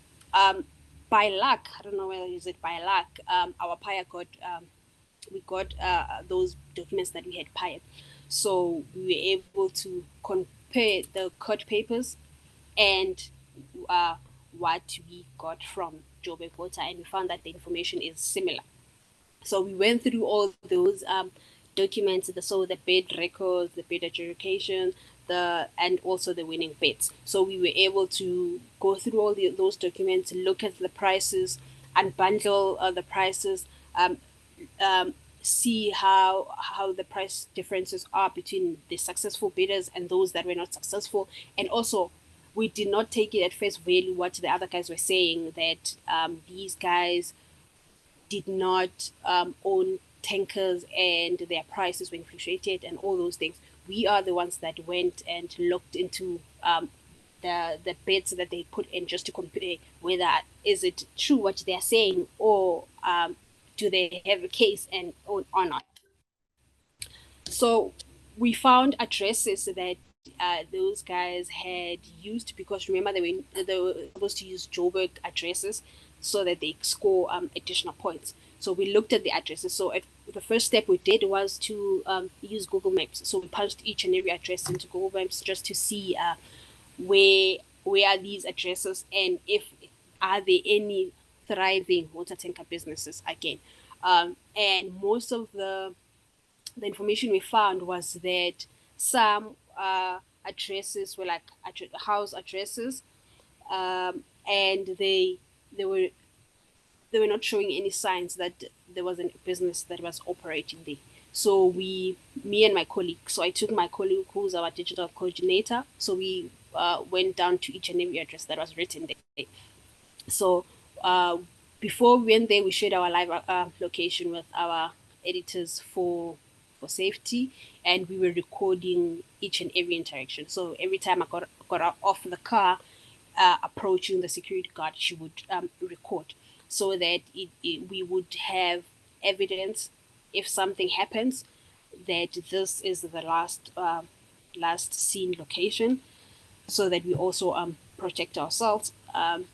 by luck, I don't know whether is it by luck, our PAIA got those documents that we had PAIA. So we were able to compare the court papers and what we got from Joburg Water, and we found that the information is similar. So we went through all those documents, so the bid records, the bid adjudication, and also the winning bids. So we were able to go through all those documents, look at the prices, unbundle the prices, um, um, see how the price differences are between the successful bidders and those that were not successful, and also we did not take it at face value what the other guys were saying, that these guys did not own tankers and their prices were fluctuated and all those things. We are the ones that went and looked into the bids that they put in, just to compare whether is it true what they're saying, or do they have a case and or not. So we found addresses that those guys had used, because remember they were supposed to use Joburg addresses so that they score additional points. So we looked at the addresses. So the first step we did was to use Google Maps. So we punched each and every address into Google Maps just to see where are these addresses, and if are there any thriving water tanker businesses again. And most of the information we found was that some addresses were like house addresses, and they were they were not showing any signs that there was a business that was operating there. So me and my colleague, so I took my colleague who's our digital coordinator. So we went down to each and every address that was written there. So before we went there, we shared our live location with our editors for safety, and we were recording each and every interaction. So every time I got out off the car, approaching the security guard, she would record, so that we would have evidence if something happens, that this is the last seen location, so that we also protect ourselves. Um,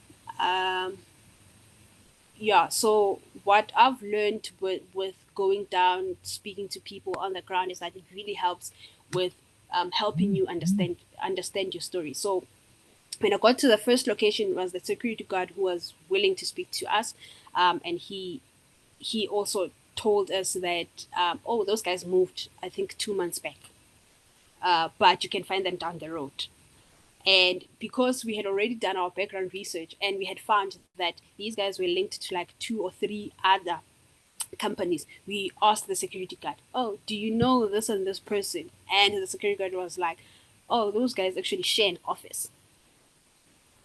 yeah, so what I've learned with going down, speaking to people on the ground, is that it really helps with helping you understand your story. So when I got to the first location, it was the security guard who was willing to speak to us, and he also told us that oh, those guys moved, I think 2 months back, but you can find them down the road. And because we had already done our background research and we had found that these guys were linked to like 2 or 3 other companies, we asked the security guard, oh, do you know this and this person? And the security guard was like, oh, those guys actually share an office.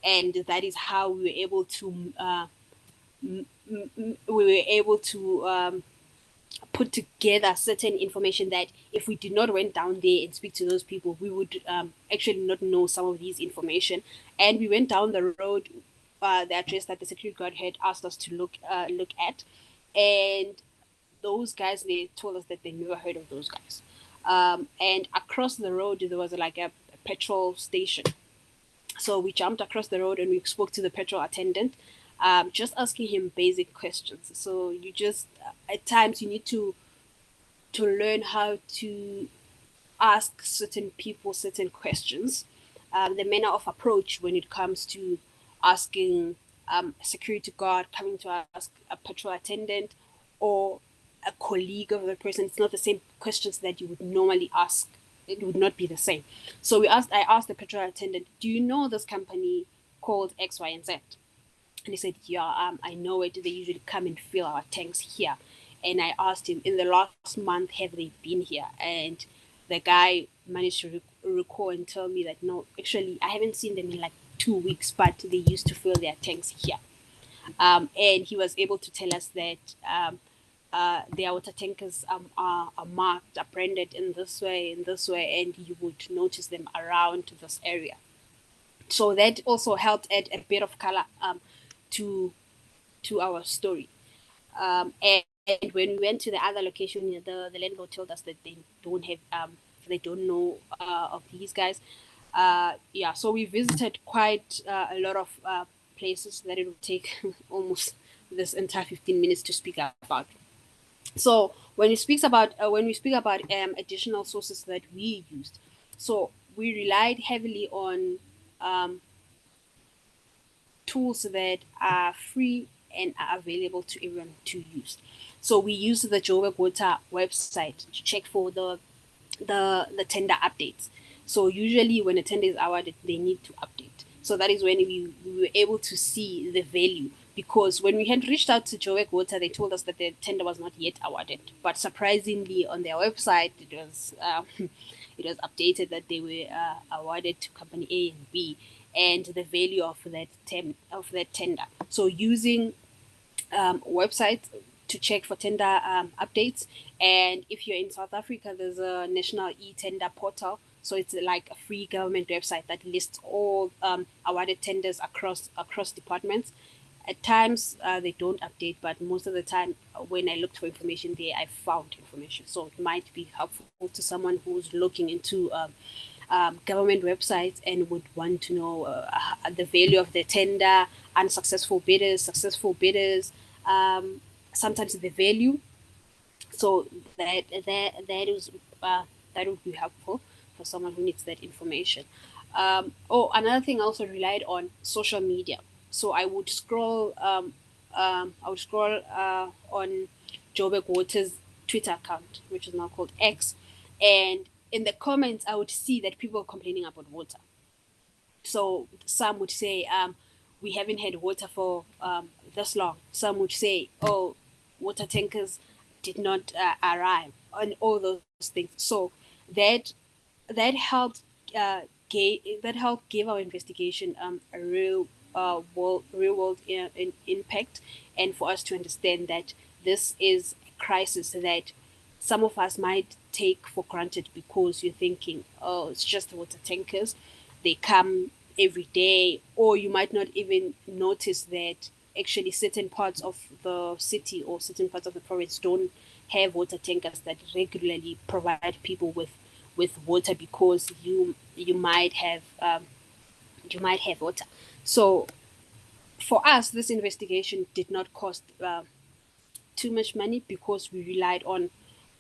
And that is how we were able to put together certain information, that if we did not went down there and speak to those people, we would actually not know some of these information. And we went down the road, the address that the security guard had asked us to look at, and those guys, they told us that they never heard of those guys. And across the road there was like a petrol station. So we jumped across the road and we spoke to the petrol attendant, just asking him basic questions. So you just at times you need to learn how to ask certain people certain questions. The manner of approach when it comes to asking a security guard, coming to ask a petrol attendant or a colleague of the person, it's not the same questions that you would normally ask. It would not be the same. So I asked the petrol attendant, do you know this company called X, Y, and Z? And he said, yeah, I know it. They usually come and fill our tanks here. And I asked him, in the last month, have they been here? And the guy managed to recall and tell me that, no, actually, I haven't seen them in like 2 weeks, but they used to fill their tanks here. And he was able to tell us that their water tankers are marked, are branded in this way, and you would notice them around this area. So that also helped add a bit of color to our story. And when we went to the other location, the landlord told us that they don't know of these guys. Yeah, so we visited quite a lot of places that it would take almost this entire 15 minutes to speak about. So when we speak about additional sources that we used, so we relied heavily on tools that are free and are available to everyone to use. So we use the Joburg Water website to check for the tender updates. So usually when a tender is awarded, they need to update. So that is when we were able to see the value, because when we had reached out to Joburg Water, they told us that the tender was not yet awarded. But surprisingly, on their website, it was it was updated that they were awarded to company A and B, and the value of that tender. So using website to check for tender updates. And if you're in South Africa, there's a national e-tender portal. So it's like a free government website that lists all awarded tenders across departments. At times they don't update, but most of the time when I looked for information there, I found information. So it might be helpful to someone who's looking into government websites and would want to know the value of the tender, unsuccessful bidders, successful bidders, sometimes the value. So that would be helpful for someone who needs that information. Another thing I also relied on social media. So I would scroll on Joburg Water's Twitter account, which is now called X, and in the comments I would see that people are complaining about water. So some would say, we haven't had water for this long. Some would say, oh, water tankers did not arrive, and all those things. So that helped give our investigation a real world impact, and for us to understand that this is a crisis that some of us might take for granted, because you're thinking, oh, it's just water tankers, they come every day, or you might not even notice that actually certain parts of the city or certain parts of the province don't have water tankers that regularly provide people with water, because you might have water. So for us, this investigation did not cost too much money, because we relied on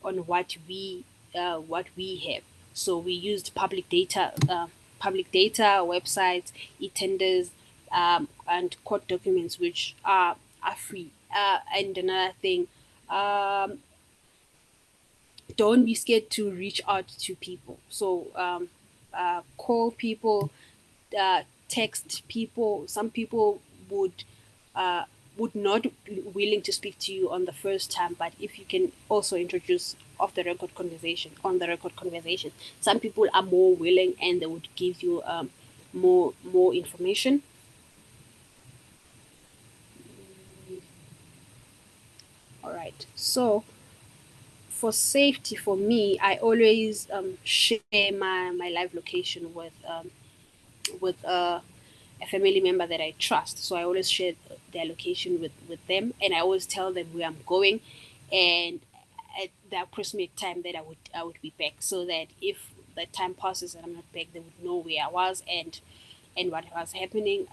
what we have. So we used public data websites, e-tenders, and court documents, which are free. And another thing, don't be scared to reach out to people. So call people, text people. Some people would not be willing to speak to you on the first time, but if you can also introduce on the record conversation, some people are more willing and they would give you more information. All right. So for safety, for me, I always share my live location with a family member that I trust. So I always share their location with them, and I always tell them where I'm going, and at the approximate time that I would be back, so that if the time passes and I'm not back, they would know where I was and what was happening.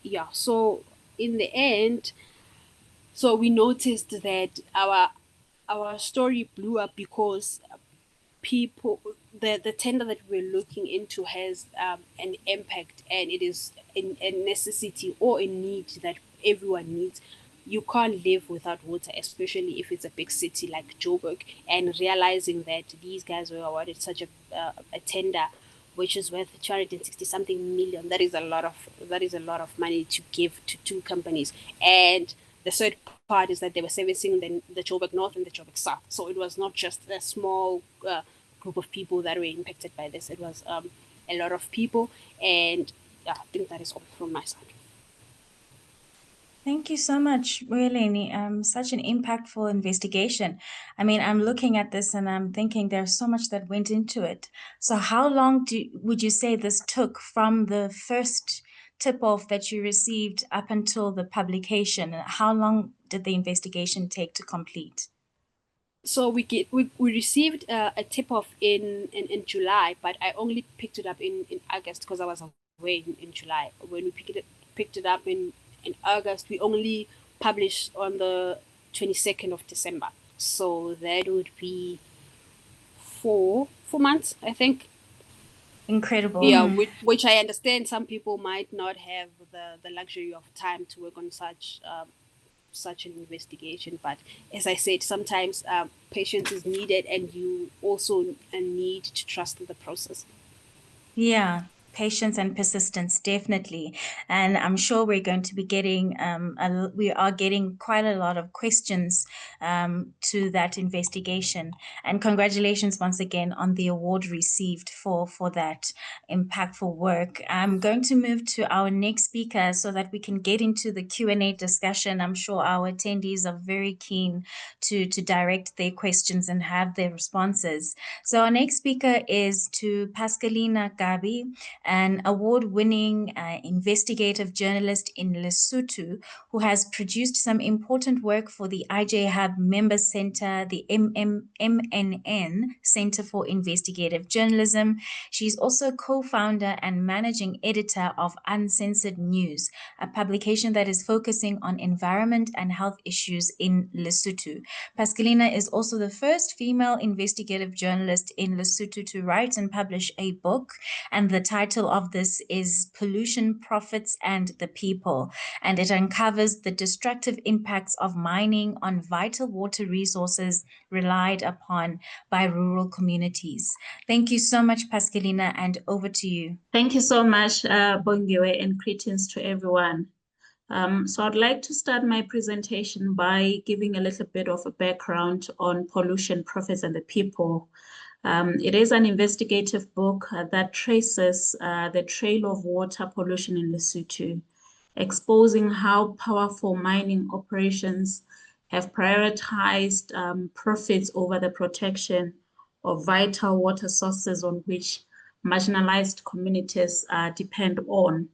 Yeah. So in the end, so we noticed that our story blew up because people, the tender that we're looking into has an impact, and it is a necessity or a need that everyone needs. You can't live without water, especially if it's a big city like Joburg. And realizing that these guys were awarded such a tender, which is worth 260 something million, that is a lot of money to give to two companies. And the third part is that they were servicing the Joburg North and the Joburg South. So it was not just a small group of people that were impacted by this. It was a lot of people. And yeah, I think that is all from my side. Thank you so much, Boyeleni. Such an impactful investigation. I mean, I'm looking at this and I'm thinking there's so much that went into it. So how long would you say this took from the first tip-off that you received up until the publication? How long did the investigation take to complete? So we received a tip-off in July, but I only picked it up in August because I was away in July. When we picked it up in August, we only published on the 22nd of December. So that would be 4 months, I think. Incredible. Yeah, which I understand some people might not have the luxury of time to work on such an investigation. But as I said, sometimes patience is needed, and you also need to trust the process. Yeah, patience and persistence, definitely. And I'm sure we're going to be getting, we are getting quite a lot of questions to that investigation. And congratulations once again on the award received for that impactful work. I'm going to move to our next speaker so that we can get into the Q&A discussion. I'm sure our attendees are very keen to direct their questions and have their responses. So our next speaker is to Pascalina Gabi, an award-winning investigative journalist in Lesotho, who has produced some important work for the IJ Hub Member Center, the MNN Center for Investigative Journalism. She's also co-founder and managing editor of Uncensored News, a publication that is focusing on environment and health issues in Lesotho. Pascalina is also the first female investigative journalist in Lesotho to write and publish a book, and the title of this is Pollution, Profits, and the People, and it uncovers the destructive impacts of mining on vital water resources relied upon by rural communities. Thank you so much, Pascalina, and over to you. Thank you so much, Bongiwe, and greetings to everyone. So I'd like to start my presentation by giving a little bit of a background on Pollution, Profits, and the People. It is an investigative book that traces the trail of water pollution in Lesotho, exposing how powerful mining operations have prioritized profits over the protection of vital water sources on which marginalized communities depend on.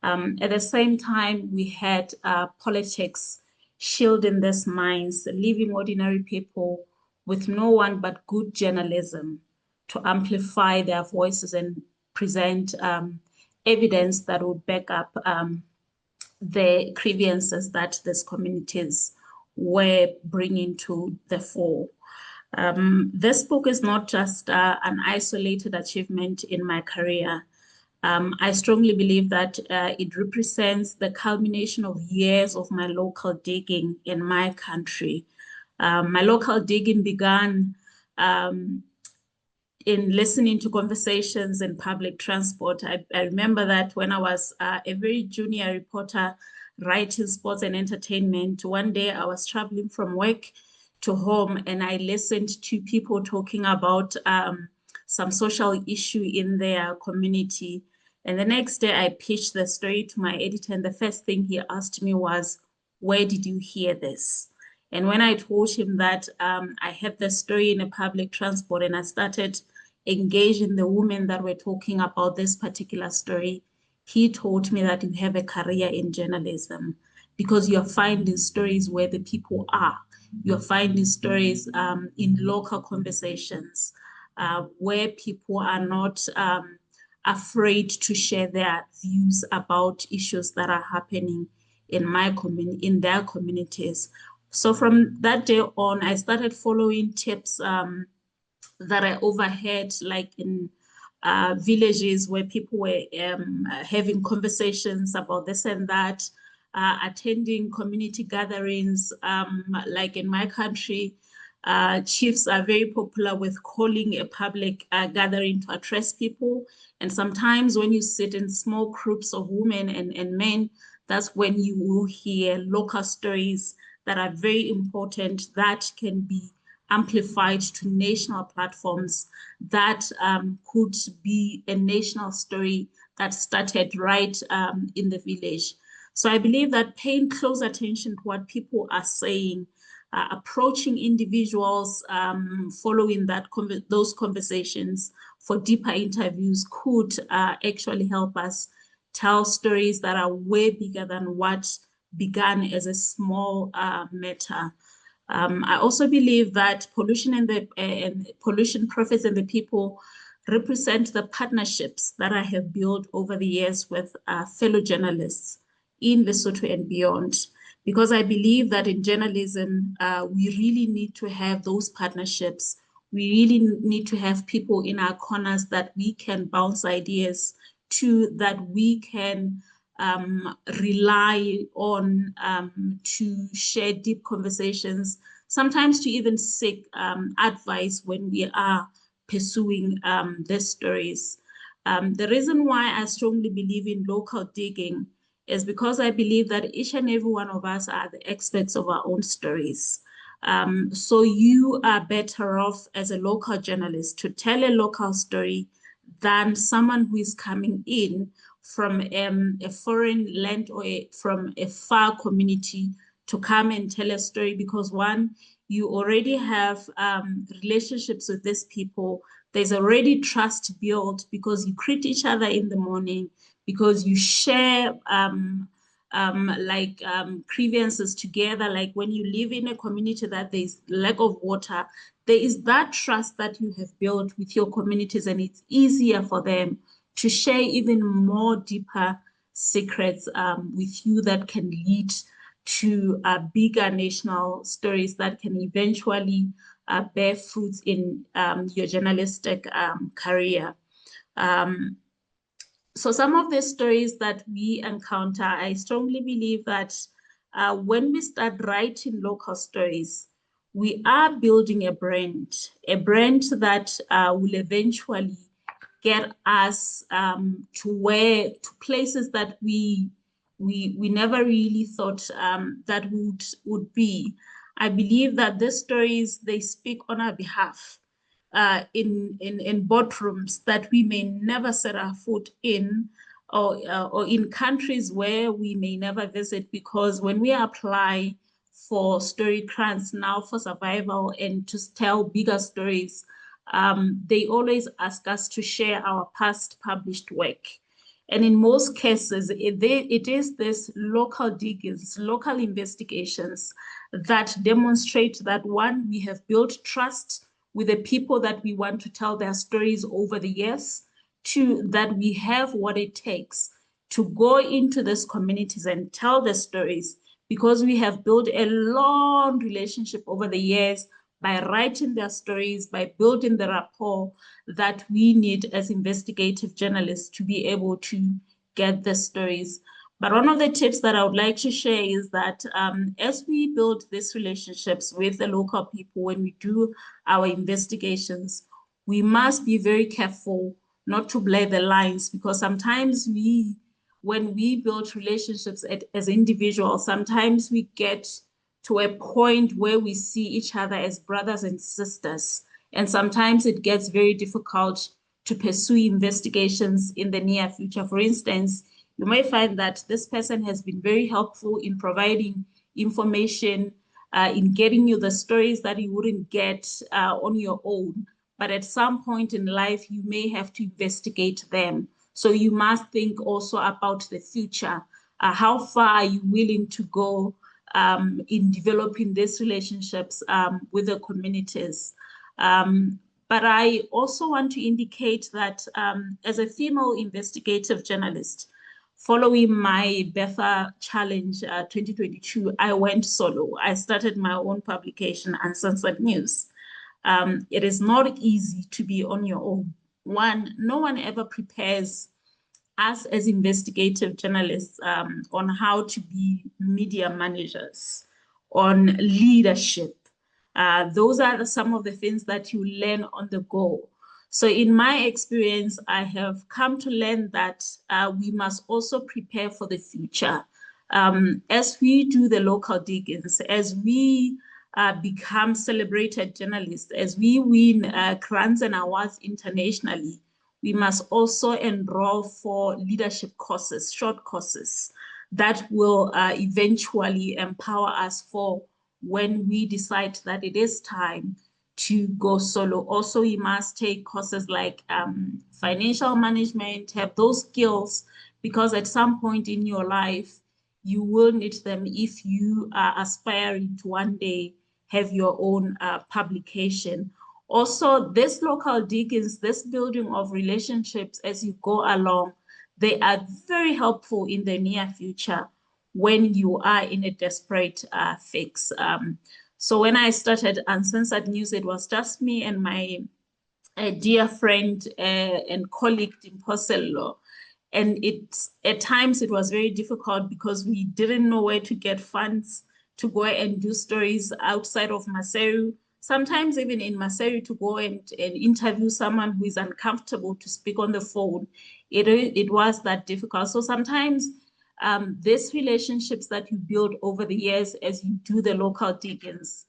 At the same time, we had politics shielding these mines, leaving ordinary people with no one but good journalism to amplify their voices and present evidence that would back up the grievances that these communities were bringing to the fore. This book is not just an isolated achievement in my career. I strongly believe that it represents the culmination of years of my local digging in my country. My local digging began in listening to conversations in public transport. I remember that when I was a very junior reporter writing sports and entertainment, one day I was traveling from work to home and I listened to people talking about some social issue in their community. And the next day I pitched the story to my editor, and the first thing he asked me was, "Where did you hear this?" And when I told him that I had the story in a public transport and I started engaging the women that were talking about this particular story, he told me that you have a career in journalism because you're finding stories where the people are. You're finding stories in local conversations where people are not afraid to share their views about issues that are happening in in their communities. So from that day on, I started following tips that I overheard, like in villages where people were having conversations about this and that, attending community gatherings. Like in my country, chiefs are very popular with calling a public gathering to address people. And sometimes when you sit in small groups of women and men, that's when you will hear local stories that are very important that can be amplified to national platforms. That could be a national story that started right in the village. So I believe that paying close attention to what people are saying, approaching individuals following those conversations for deeper interviews could actually help us tell stories that are way bigger than what began as a small matter. I also believe that pollution and pollution, profits, and the people represent the partnerships that I have built over the years with fellow journalists in Lesotho and beyond. Because I believe that in journalism, we really need to have those partnerships We really need to have people in our corners that we can bounce ideas to, that we can rely on to share deep conversations, sometimes to even seek advice when we are pursuing these stories. The reason why I strongly believe in local digging is because I believe that each and every one of us are the experts of our own stories. So you are better off as a local journalist to tell a local story than someone who is coming in from a foreign land or from a far community to come and tell a story, because one, you already have relationships with these people. There's already trust built because you greet each other in the morning, because you share grievances together. Like when you live in a community that there's lack of water, there is that trust that you have built with your communities, and it's easier for them to share even more deeper secrets with you that can lead to bigger national stories that can eventually bear fruits in your journalistic career. So some of the stories that we encounter, I strongly believe that when we start writing local stories, we are building a brand that will eventually get us to places that we never really thought that would be. I believe that these stories, they speak on our behalf in boardrooms that we may never set our foot in, or in countries where we may never visit, because when we apply for story grants now for survival and to tell bigger stories, they always ask us to share our past published work. And in most cases, it is this local diggings, local investigations that demonstrate that, one, we have built trust with the people that we want to tell their stories over the years. Two, that we have what it takes to go into these communities and tell the stories, because we have built a long relationship over the years by writing their stories, by building the rapport that we need as investigative journalists to be able to get the stories. But one of the tips that I would like to share is that as we build these relationships with the local people, when we do our investigations, we must be very careful not to blur the lines, because sometimes when we build relationships as individuals, sometimes we get to a point where we see each other as brothers and sisters. And sometimes it gets very difficult to pursue investigations in the near future. For instance, you may find that this person has been very helpful in providing information, in getting you the stories that you wouldn't get on your own. But at some point in life, you may have to investigate them. So you must think also about the future. How far are you willing to go in developing these relationships with the communities? But I also want to indicate that as a female investigative journalist, following my Betha Challenge 2022, I went solo. I started my own publication, Uncensored News. It is not easy to be on your own. One, no one ever prepares us as investigative journalists on how to be media managers, on leadership. Those are some of the things that you learn on the go. So in my experience, I have come to learn that we must also prepare for the future. As we do the local diggings, as we become celebrated journalists, as we win grants and awards internationally, we must also enroll for leadership courses, short courses, that will eventually empower us for when we decide that it is time to go solo. Also, we must take courses like financial management, have those skills, because at some point in your life, you will need them if you are aspiring to one day have your own publication. Also, this local diggings, this building of relationships as you go along, they are very helpful in the near future when you are in a desperate fix. So when I started Uncensored News, it was just me and my dear friend and colleague, Dimposello. And at times it was very difficult because we didn't know where to get funds to go and do stories outside of Maseru. Sometimes even in Maseru, to go and interview someone who is uncomfortable to speak on the phone, it was that difficult. So sometimes these relationships that you build over the years as you do the local diggings,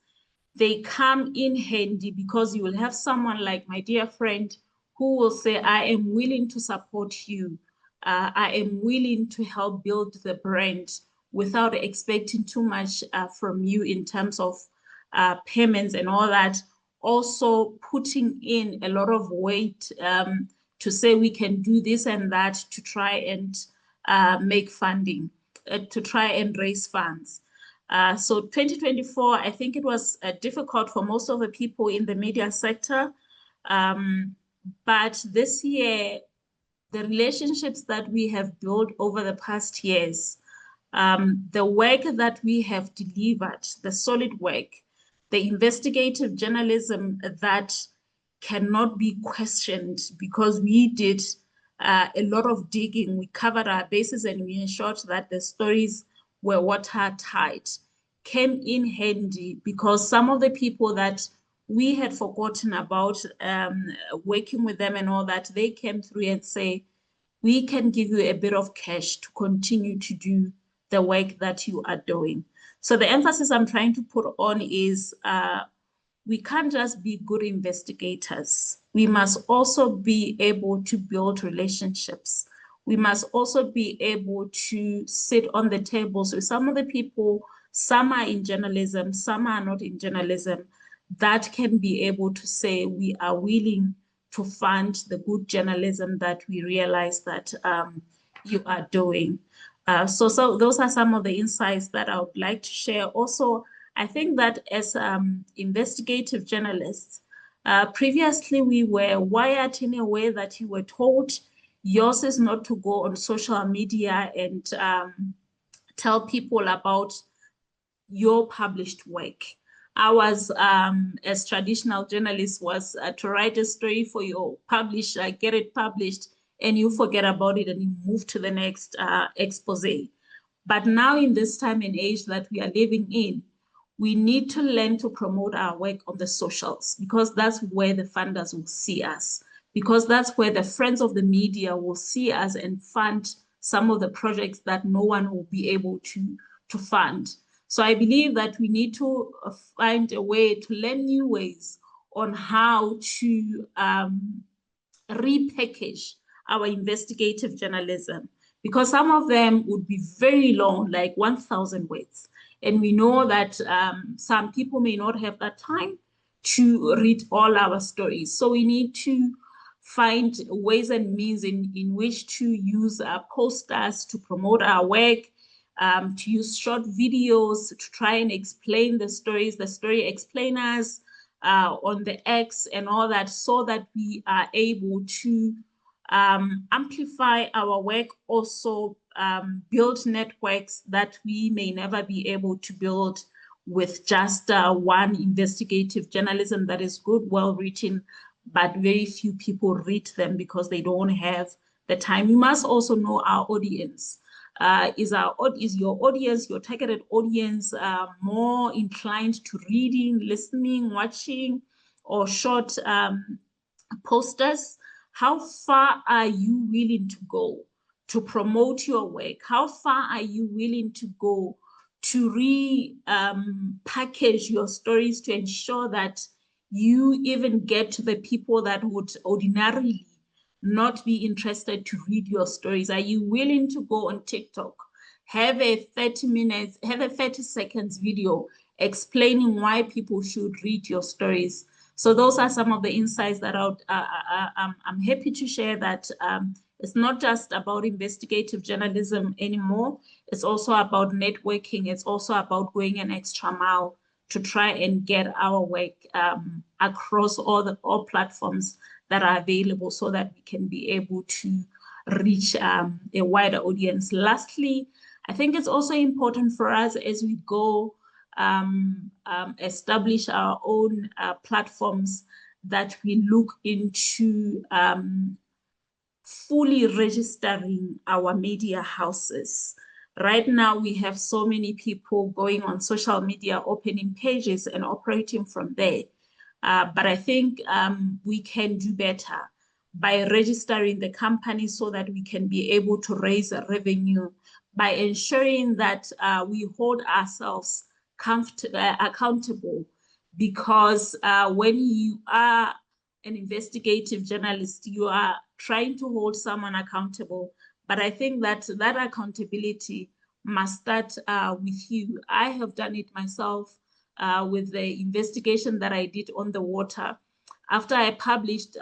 they come in handy because you will have someone like my dear friend who will say, I am willing to support you. I am willing to help build the brand without expecting too much from you in terms of payments and all that. Also putting in a lot of weight to say we can do this and that to try and make funding, to try and raise funds. So 2024, I think it was difficult for most of the people in the media sector. But this year, the relationships that we have built over the past years, the work that we have delivered, the solid work, the investigative journalism that cannot be questioned because we did a lot of digging, we covered our bases and we ensured that the stories were watertight, came in handy because some of the people that we had forgotten about working with them and all that, they came through and say, we can give you a bit of cash to continue to do the work that you are doing. So the emphasis I'm trying to put on is we can't just be good investigators. We must also be able to build relationships. We must also be able to sit on the table. So some of the people, some are in journalism, some are not in journalism, that can be able to say we are willing to fund the good journalism that we realize that you are doing. So those are some of the insights that I would like to share. Also, I think that as investigative journalists, previously we were wired in a way that you were told yours is not to go on social media and tell people about your published work. Ours, as traditional journalists, was to write a story for your publisher, get it published, and you forget about it and you move to the next expose. But now in this time and age that we are living in, we need to learn to promote our work on the socials because that's where the funders will see us, because that's where the friends of the media will see us and fund some of the projects that no one will be able to fund. So I believe that we need to find a way to learn new ways on how to repackage our investigative journalism, because some of them would be very long, like 1,000 words. And we know that some people may not have that time to read all our stories. So we need to find ways and means in which to use our posters to promote our work, to use short videos to try and explain the stories, the story explainers on the X and all that, so that we are able to amplify our work, also build networks that we may never be able to build with just one investigative journalism that is good, well-written, but very few people read them because they don't have the time. You must also know our audience. Is your audience, your targeted audience, more inclined to reading, listening, watching, or short posters? How far are you willing to go to promote your work? How far are you willing to go to package your stories to ensure that you even get to the people that would ordinarily not be interested to read your stories? Are you willing to go on TikTok, have a 30 seconds video explaining why people should read your stories? So those are some of the insights that I'm happy to share, that it's not just about investigative journalism anymore. It's also about networking. It's also about going an extra mile to try and get our work across all platforms that are available, so that we can be able to reach a wider audience. Lastly, I think it's also important for us as we go establish our own platforms that we look into fully registering our media houses. Right now, we have so many people going on social media, opening pages and operating from there. But I think we can do better by registering the company so that we can be able to raise a revenue, by ensuring that we hold ourselves accountable. Because when you are an investigative journalist, you are trying to hold someone accountable. But I think that that accountability must start with you. I have done it myself with the investigation that I did on the water. After I published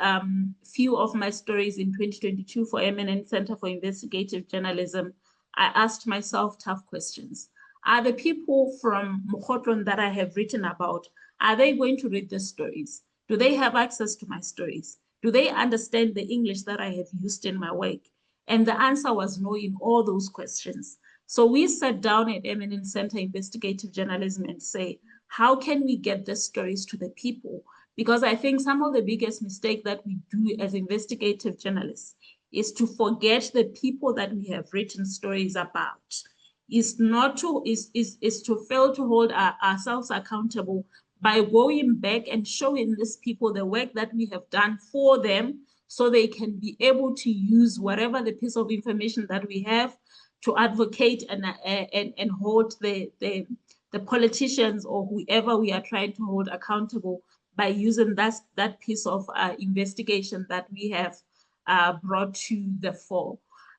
few of my stories in 2022 for MNN Center for Investigative Journalism, I asked myself tough questions. Are the people from Mokotron that I have written about, are they going to read the stories? Do they have access to my stories? Do they understand the English that I have used in my work? And the answer was no in all those questions. So we sat down at MNN Center Investigative Journalism and say, how can we get the stories to the people? Because I think some of the biggest mistake that we do as investigative journalists is to forget the people that we have written stories about. Is to fail to hold ourselves accountable by going back and showing these people the work that we have done for them, so they can be able to use whatever the piece of information that we have to advocate and hold the politicians or whoever we are trying to hold accountable by using that piece of investigation that we have brought to the fore.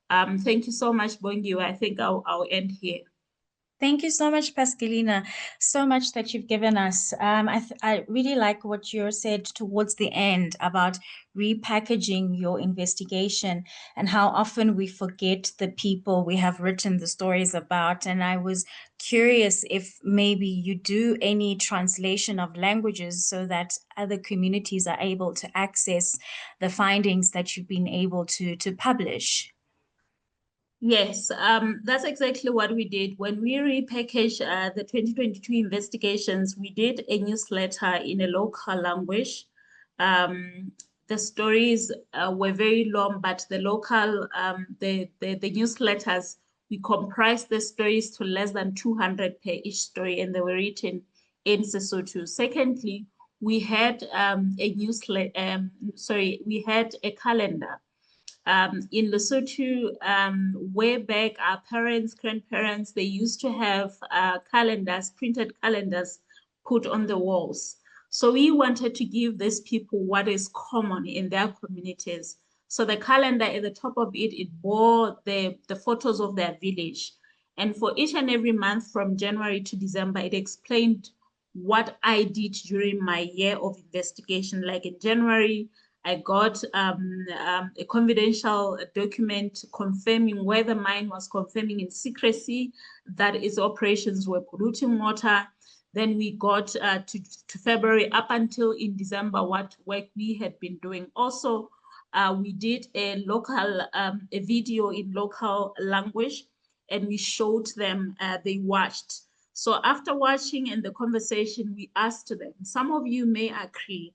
Thank you so much, Bongiwe. I think I'll end here. Thank you so much, Pascalina. So much that you've given us. I really like what you said towards the end about repackaging your investigation and how often we forget the people we have written the stories about. And I was curious if maybe you do any translation of languages so that other communities are able to access the findings that you've been able to publish. Yes, that's exactly what we did. When we repackaged the 2022 investigations, we did a newsletter in a local language. The stories were very long, but the local, the newsletters, we comprised the stories to less than 200 per each story, and they were written in Sesotho. Secondly, we had a newsletter, we had a calendar. In Lesotho, way back, our parents, grandparents, they used to have calendars, printed calendars put on the walls. So we wanted to give these people what is common in their communities. So the calendar at the top of it, it bore the photos of their village. And for each and every month from January to December, it explained what I did during my year of investigation. Like in January, I got a confidential document confirming where the mine was, confirming in secrecy that its operations were polluting water. Then we got to February up until in December what work we had been doing. Also, we did a local, a video in local language, and we showed them, they watched. So after watching and the conversation, we asked them, some of you may agree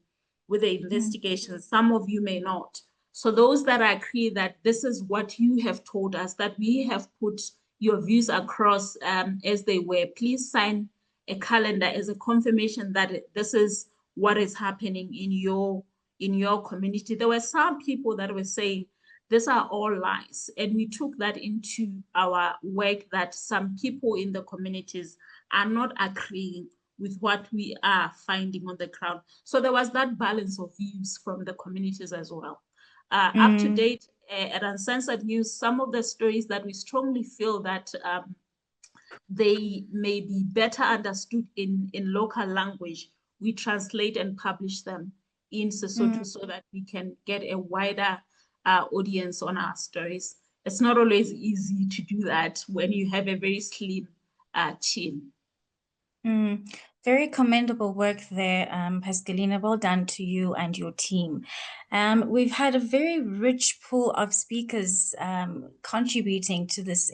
with the investigation, some of you may not. So those that agree that this is what you have told us, that we have put your views across as they were, please sign a calendar as a confirmation that this is what is happening in your community. There were some people that were saying, these are all lies. And we took that into our work, that some people in the communities are not agreeing with what we are finding on the ground. So there was that balance of views from the communities as well. Up to date, at Uncensored News, some of the stories that we strongly feel that they may be better understood in local language, we translate and publish them in Sesotho so that we can get a wider audience on our stories. It's not always easy to do that when you have a very slim team. Very commendable work there, Pascalina. Well done to you and your team. We've had a very rich pool of speakers contributing to this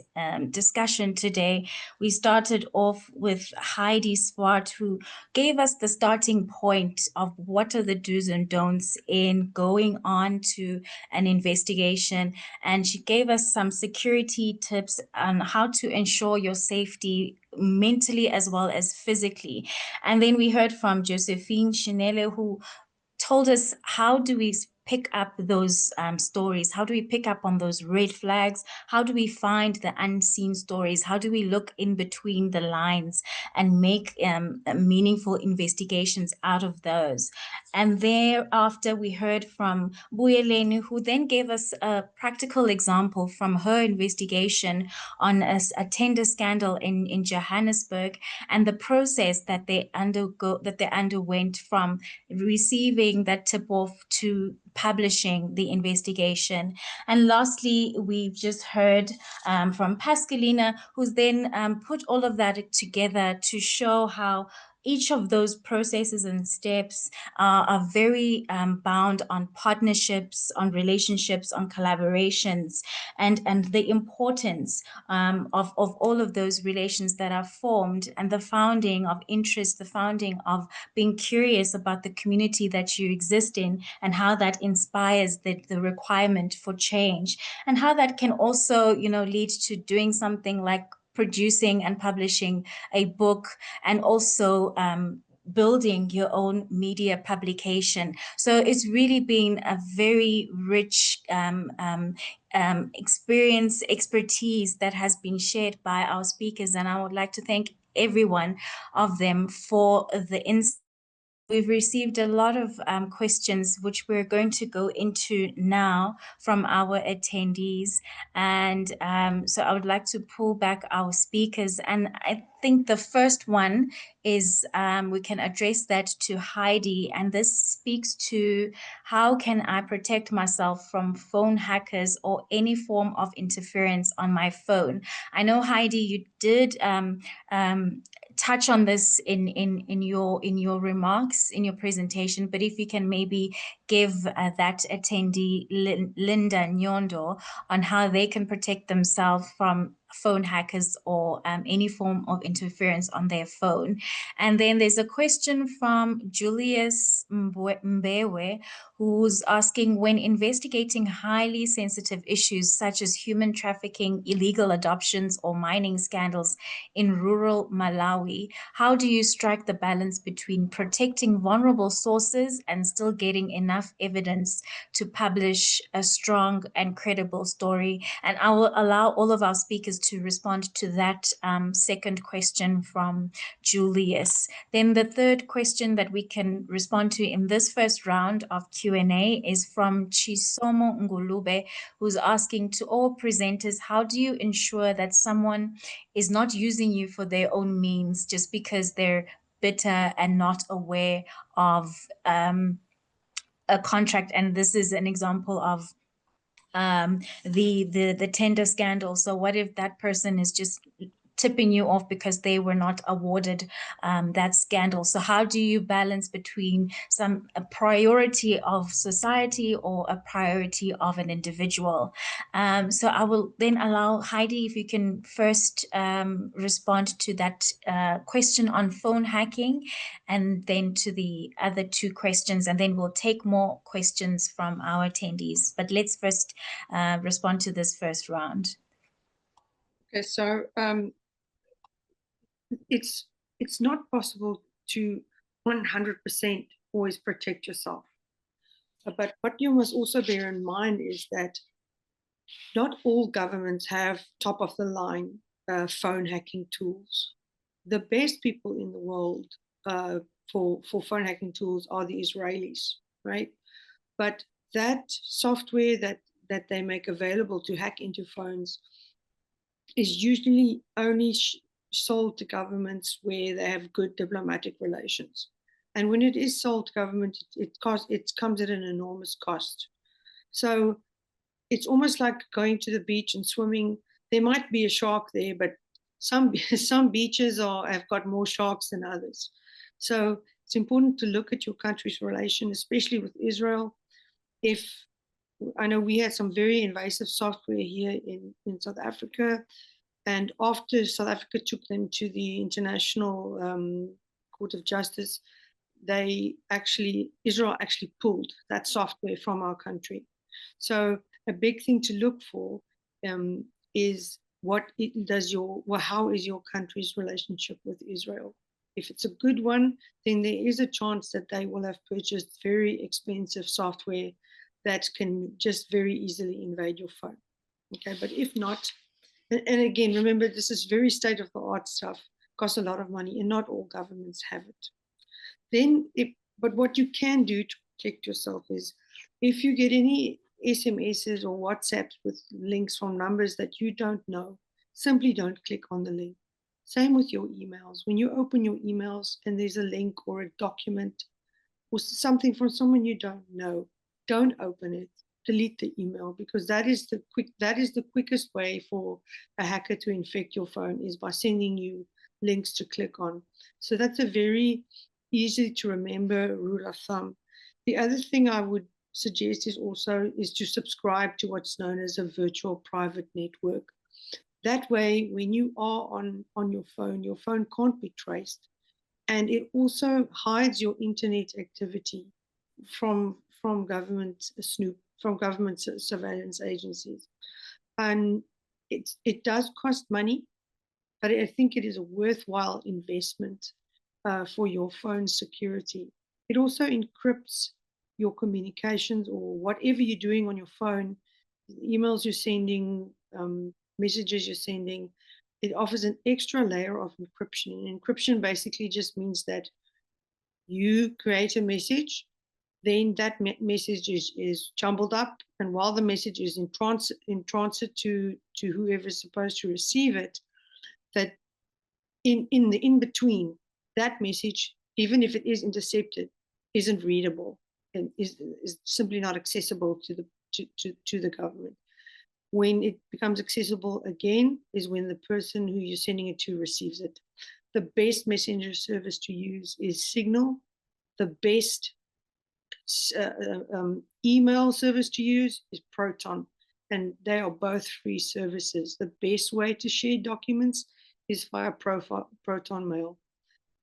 discussion today. We started off with Heidi Swart, who gave us the starting point of what are the do's and don'ts in going on to an investigation. And she gave us some security tips on how to ensure your safety mentally as well as physically. And then we heard from Josephine Chinele, who told us how do we pick up those stories? How do we pick up on those red flags? How do we find the unseen stories? How do we look in between the lines and make meaningful investigations out of those? And thereafter, we heard from Buyeleni, who then gave us a practical example from her investigation on a tender scandal in Johannesburg and the process that they underwent from receiving that tip-off to publishing the investigation. And lastly, we've just heard from Pascalina, who's then put all of that together to show how each of those processes and steps are very bound on partnerships, on relationships, on collaborations, and the importance of all of those relations that are formed, and the founding of interest, the founding of being curious about the community that you exist in, and how that inspires the requirement for change, and how that can also, lead to doing something like producing and publishing a book, and also building your own media publication. So it's really been a very rich expertise that has been shared by our speakers, and I would like to thank every one of them for the insight. We've received a lot of questions, which we're going to go into now from our attendees. And so I would like to pull back our speakers. And I think the first one is we can address that to Heidi. And this speaks to how can I protect myself from phone hackers or any form of interference on my phone. I know, Heidi, you did touch on this in your remarks, in your presentation, but if you can maybe give that attendee, Linda Nyondo, on how they can protect themselves from phone hackers or any form of interference on their phone. And then there's a question from Julius Mbewe, who's asking, when investigating highly sensitive issues such as human trafficking, illegal adoptions, or mining scandals in rural Malawi, how do you strike the balance between protecting vulnerable sources and still getting enough evidence to publish a strong and credible story? And I will allow all of our speakers to respond to that second question from Julius. Then the third question that we can respond to in this first round of Q&A is from Chisomo Ngulube, who's asking to all presenters, how do you ensure that someone is not using you for their own means just because they're bitter and not aware of a contract? And this is an example of the tender scandal. So what if that person is just tipping you off because they were not awarded that scandal? So how do you balance between a priority of society or a priority of an individual? So I will then allow Heidi, if you can first respond to that question on phone hacking, and then to the other two questions, and then we'll take more questions from our attendees. But let's first respond to this first round. Okay, so it's not possible to 100% always protect yourself. But what you must also bear in mind is that not all governments have top-of-the-line phone hacking tools. The best people in the world for phone hacking tools are the Israelis, right? But that software that they make available to hack into phones is usually only sold to governments where they have good diplomatic relations. And when it is sold to government, it comes at an enormous cost. So it's almost like going to the beach and swimming. There might be a shark there, but some beaches have got more sharks than others. So it's important to look at your country's relation, especially with Israel. If I know we had some very invasive software here in South Africa, and after South Africa took them to the International Court of Justice, Israel actually pulled that software from our country. So a big thing to look for is how is your country's relationship with Israel? If it's a good one, then there is a chance that they will have purchased very expensive software that can just very easily invade your phone. Okay, but if not, and again, remember, this is very state-of-the-art stuff, costs a lot of money, and not all governments have it. But what you can do to protect yourself is, if you get any SMSs or WhatsApps with links from numbers that you don't know, simply don't click on the link. Same with your emails. When you open your emails and there's a link or a document or something from someone you don't know, don't open it. Delete the email, because that is the quickest way for a hacker to infect your phone, is by sending you links to click on. So that's a very easy to remember rule of thumb. The other thing I would suggest is to subscribe to what's known as a virtual private network. That way, when you are on your phone can't be traced, and it also hides your internet activity from government surveillance agencies. And it does cost money, but I think it is a worthwhile investment for your phone security. It also encrypts your communications, or whatever you're doing on your phone, emails you're sending, messages you're sending. It offers an extra layer of encryption. And encryption basically just means that you create a message, then that message is jumbled up, and while the message is in transit to whoever's supposed to receive it, that in the in-between, that message, even if it is intercepted, isn't readable and is simply not accessible to the government. When it becomes accessible again is when the person who you're sending it to receives it. The best messenger service to use is Signal. The best email service to use is Proton, and they are both free services. The best way to share documents is via Proton Mail,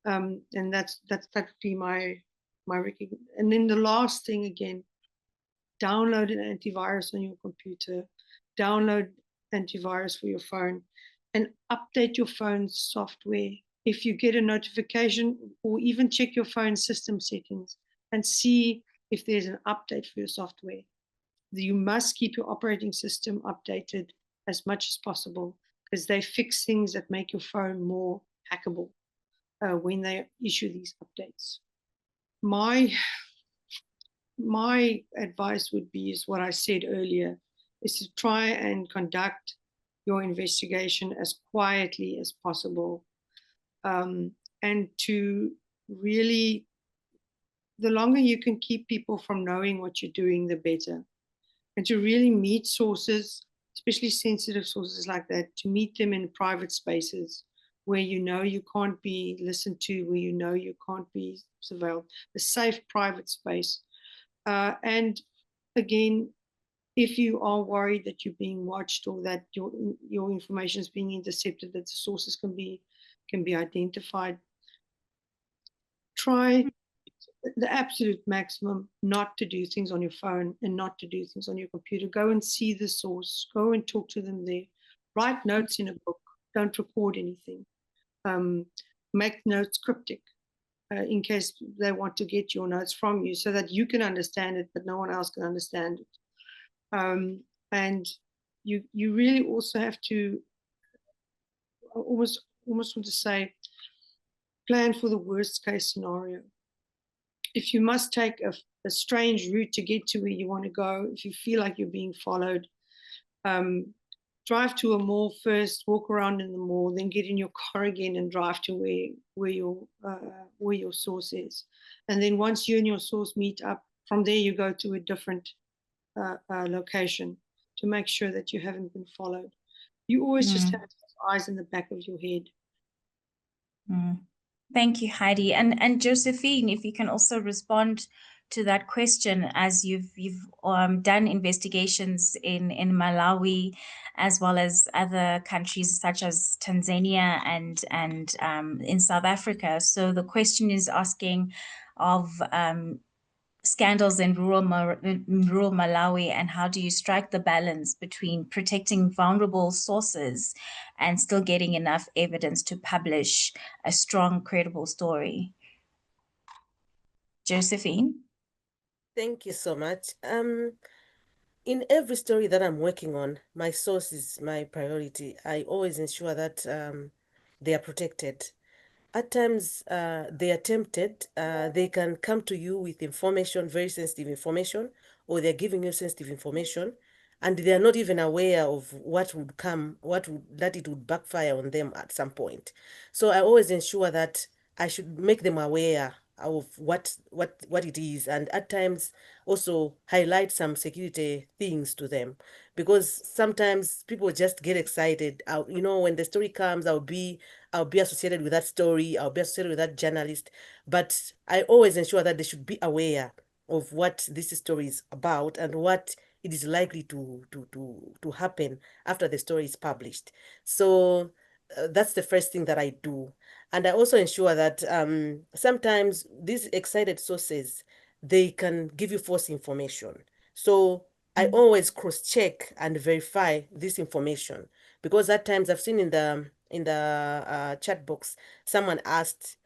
and that would be my recognition. And then the last thing, again, download an antivirus on your computer, download antivirus for your phone, and update your phone's software. If you get a notification, or even check your phone system settings and see if there's an update for your software. You must keep your operating system updated as much as possible, because they fix things that make your phone more hackable when they issue these updates. My advice would be, is what I said earlier, is to try and conduct your investigation as quietly as possible, and to really, the longer you can keep people from knowing what you're doing, the better. And to really meet sources, especially sensitive sources like that, to meet them in private spaces where you know you can't be listened to, where you know you can't be surveilled, a safe private space. And again, if you are worried that you're being watched, or that your information is being intercepted, that the sources can be identified, try the absolute maximum not to do things on your phone and not to do things on your computer. Go and see the source. Go and talk to them there. Write notes in a book. Don't record anything. Make notes cryptic in case they want to get your notes from you, so that you can understand it, but no one else can understand it. And you really also have to almost want to say, plan for the worst case scenario. If you must take a strange route to get to where you want to go, if you feel like you're being followed, drive to a mall first, walk around in the mall, then get in your car again and drive to where your source is. And then once you and your source meet up, from there you go to a different location to make sure that you haven't been followed. You always just have eyes in the back of your head. Thank you, Heidi. And Josephine, if you can also respond to that question, as you've done investigations in Malawi as well as other countries such as Tanzania and in South Africa. So the question is asking of scandals in rural Malawi, and how do you strike the balance between protecting vulnerable sources and still getting enough evidence to publish a strong, credible story? Josephine? Thank you so much. In every story that I'm working on, my source is my priority. I always ensure that they are protected. At times, they are tempted. They can come to you with information, very sensitive information, or they're giving you sensitive information, and they are not even aware of what would come, that it would backfire on them at some point. So I always ensure that I should make them aware of what it is, and at times also highlight some security things to them, because sometimes people just get excited. When the story comes, I'll be associated with that story, I'll be associated with that journalist, but I always ensure that they should be aware of what this story is about and what it is likely to happen after the story is published. So that's the first thing that I do. And I also ensure that sometimes these excited sources, they can give you false information. So I always cross-check and verify this information, because at times I've seen in the chat box, someone asked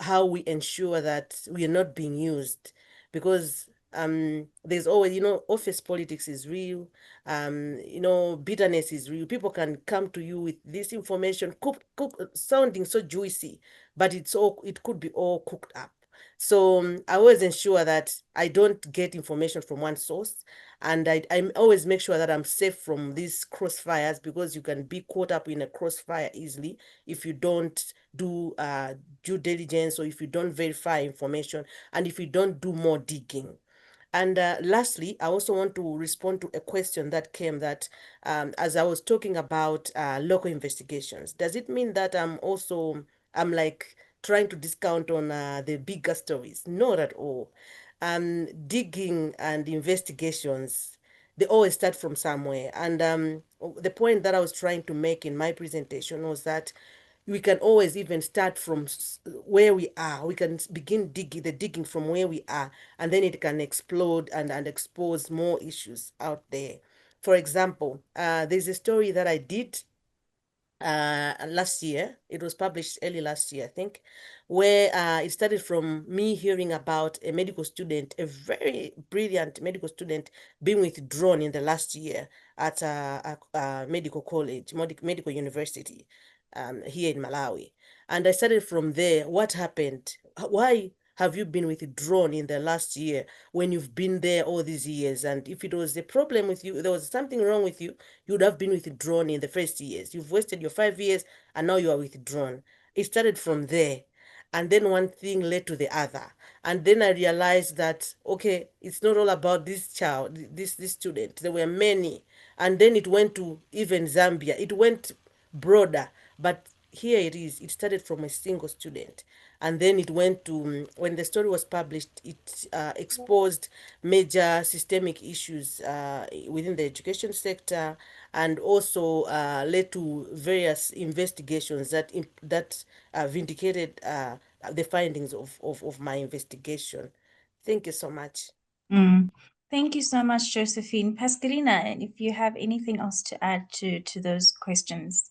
how we ensure that we are not being used, because there's always, office politics is real, bitterness is real. People can come to you with this information, sounding so juicy, but it could be all cooked up. So I always ensure that I don't get information from one source, and I always make sure that I'm safe from these crossfires, because you can be caught up in a crossfire easily if you don't do due diligence, or if you don't verify information, and if you don't do more digging. And lastly, I also want to respond to a question that came, that as I was talking about local investigations, does it mean that I'm like trying to discount on the bigger stories? Not at all. Digging and investigations, they always start from somewhere. And the point that I was trying to make in my presentation was that we can always even start from where we are. We can begin digging from where we are, and then it can explode and expose more issues out there. For example, there's a story that I did last year. It was published early last year, I think, where it started from me hearing about a medical student, a very brilliant medical student, being withdrawn in the last year at a medical college, medical university here in Malawi. And I started from there. What happened? Why have you been withdrawn in the last year when you've been there all these years? And if it was a problem with you, there was something wrong with you, you would have been withdrawn in the first years. You've wasted your 5 years and now you are withdrawn. It started from there. And then one thing led to the other. And then I realized that, okay, it's not all about this child, this student. There were many. And then it went to even Zambia. It went broader. But here it is. It started from a single student. And then it went to, when the story was published, it exposed major systemic issues within the education sector, and also led to various investigations that vindicated the findings of my investigation. Thank you so much. Thank you so much, Josephine. Pascalina, if you have anything else to add to those questions.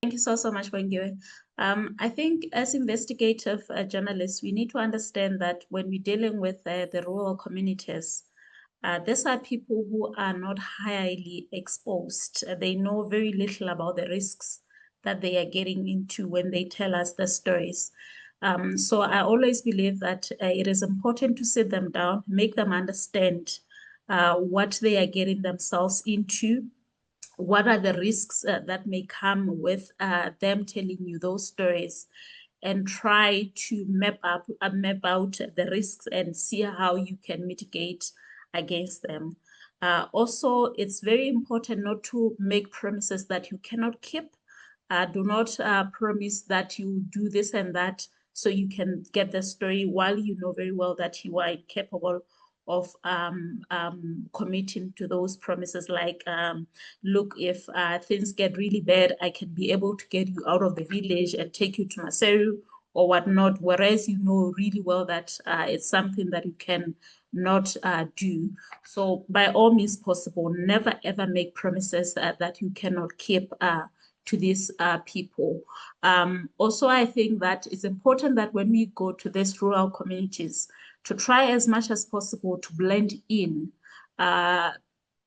Thank you so much, Bongiwe. I think as investigative journalists, we need to understand that when we're dealing with the rural communities, these are people who are not highly exposed. They know very little about the risks that they are getting into when they tell us the stories. So I always believe that it is important to sit them down, make them understand what they are getting themselves into, what are the risks that may come with them telling you those stories, and try to map out the risks and see how you can mitigate against them. Also, it's very important not to make promises that you cannot keep. Do not promise that you do this and that so you can get the story while you know very well that you are incapable of committing to those promises, like, look, if things get really bad, I can be able to get you out of the village and take you to Maseru or whatnot, whereas you know really well that it's something that you can not do. So by all means possible, never ever make promises that you cannot keep to these people. Also, I think that it's important that when we go to these rural communities, to try as much as possible to blend in. I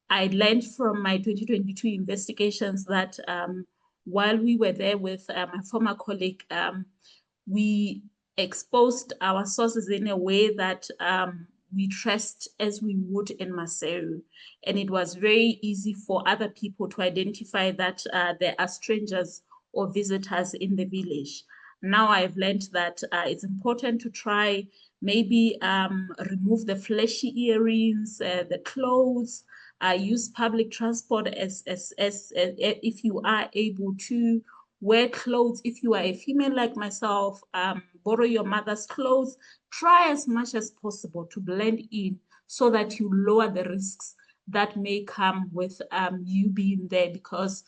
learned from my 2022 investigations that while we were there with my former colleague, we exposed our sources in a way that we traced as we would in Maseru. And it was very easy for other people to identify that there are strangers or visitors in the village. Now I've learned that it's important to try maybe remove the flashy earrings, the clothes, use public transport as if you are able to, wear clothes. If you are a female like myself, borrow your mother's clothes. Try as much as possible to blend in so that you lower the risks that may come with you being there, because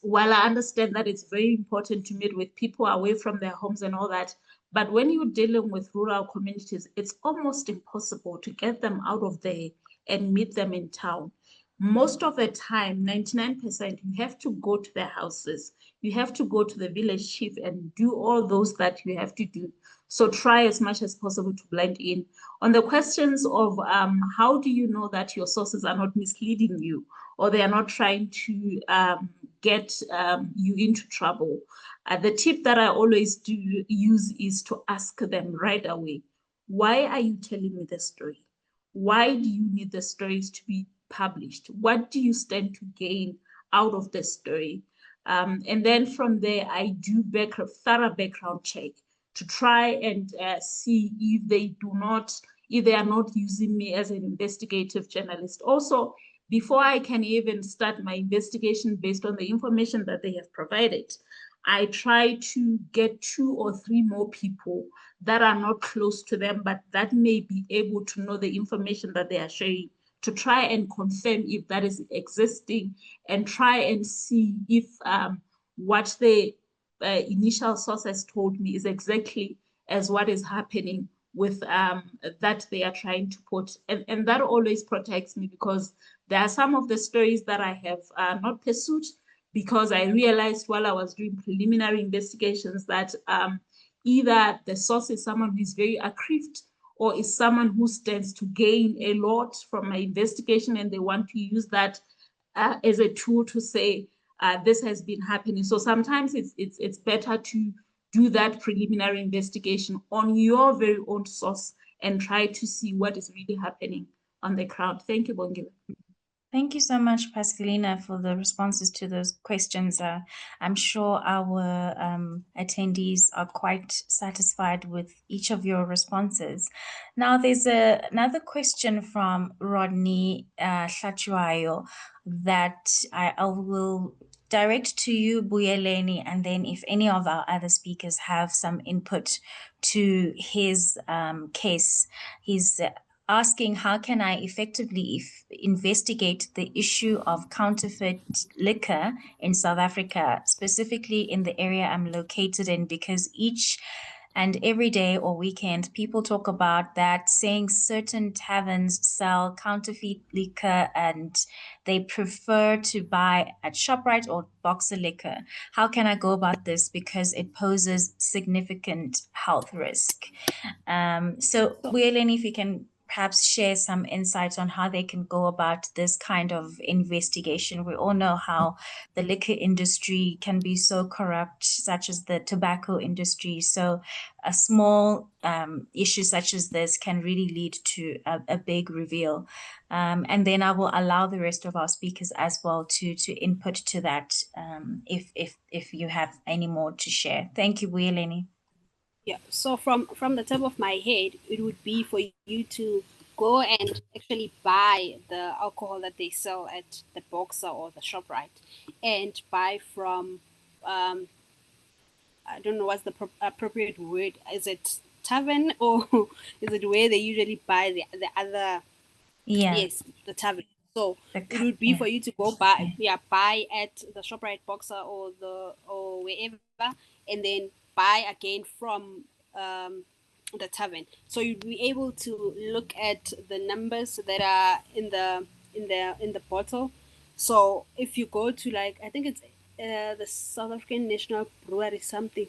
while I understand that it's very important to meet with people away from their homes and all that, but when you're dealing with rural communities, it's almost impossible to get them out of there and meet them in town. Most of the time, 99%, you have to go to their houses. You have to go to the village chief and do all those that you have to do. So try as much as possible to blend in. On the questions of how do you know that your sources are not misleading you or they are not trying to get you into trouble, the tip that I always do use is to ask them right away, why are you telling me the story? Why do you need the stories to be published? What do you stand to gain out of the story? And then from there, I do thorough background check to try and see if they are not using me as an investigative journalist. Also, before I can even start my investigation based on the information that they have provided, I try to get 2 or 3 more people that are not close to them, but that may be able to know the information that they are sharing, to try and confirm if that is existing and try and see if what the initial sources told me is exactly as what is happening with that they are trying to put. And that always protects me, because there are some of the stories that I have not pursued, because I realized while I was doing preliminary investigations that either the source is someone who is very aggrieved or is someone who stands to gain a lot from my investigation, and they want to use that as a tool to say this has been happening. So sometimes it's better to do that preliminary investigation on your very own source and try to see what is really happening on the ground. Thank you, Bongile. Thank you so much, Pascalina, for the responses to those questions. I'm sure our attendees are quite satisfied with each of your responses. Now, there's another question from Rodney Hlachuayo that I will direct to you, Buyeleni, and then if any of our other speakers have some input to his case. He's asking, how can I effectively investigate the issue of counterfeit liquor in South Africa, specifically in the area I'm located in, because each and every day or weekend, people talk about that, saying certain taverns sell counterfeit liquor and they prefer to buy at ShopRite or Boxer Liquor. How can I go about this? Because it poses significant health risk. So, Buyeleni, if you can perhaps share some insights on how they can go about this kind of investigation. We all know how the liquor industry can be so corrupt, such as the tobacco industry. So a small issue such as this can really lead to a big reveal. And then I will allow the rest of our speakers as well to input to that if you have any more to share. Thank you, Buyeleni. Yeah, so from the top of my head, it would be for you to go and actually buy the alcohol that they sell at the Boxer or the ShopRite, and buy from I don't know what's the appropriate word. Is it tavern or is it where they usually buy the other? Yeah. Yes, the tavern. So it would be Yeah. for you to go buy, buy at the ShopRite Boxer or wherever, and then buy again from the tavern. So you'd be able to look at the numbers that are in the bottle. So if you go to, like, I think it's the South African National Brewery, something.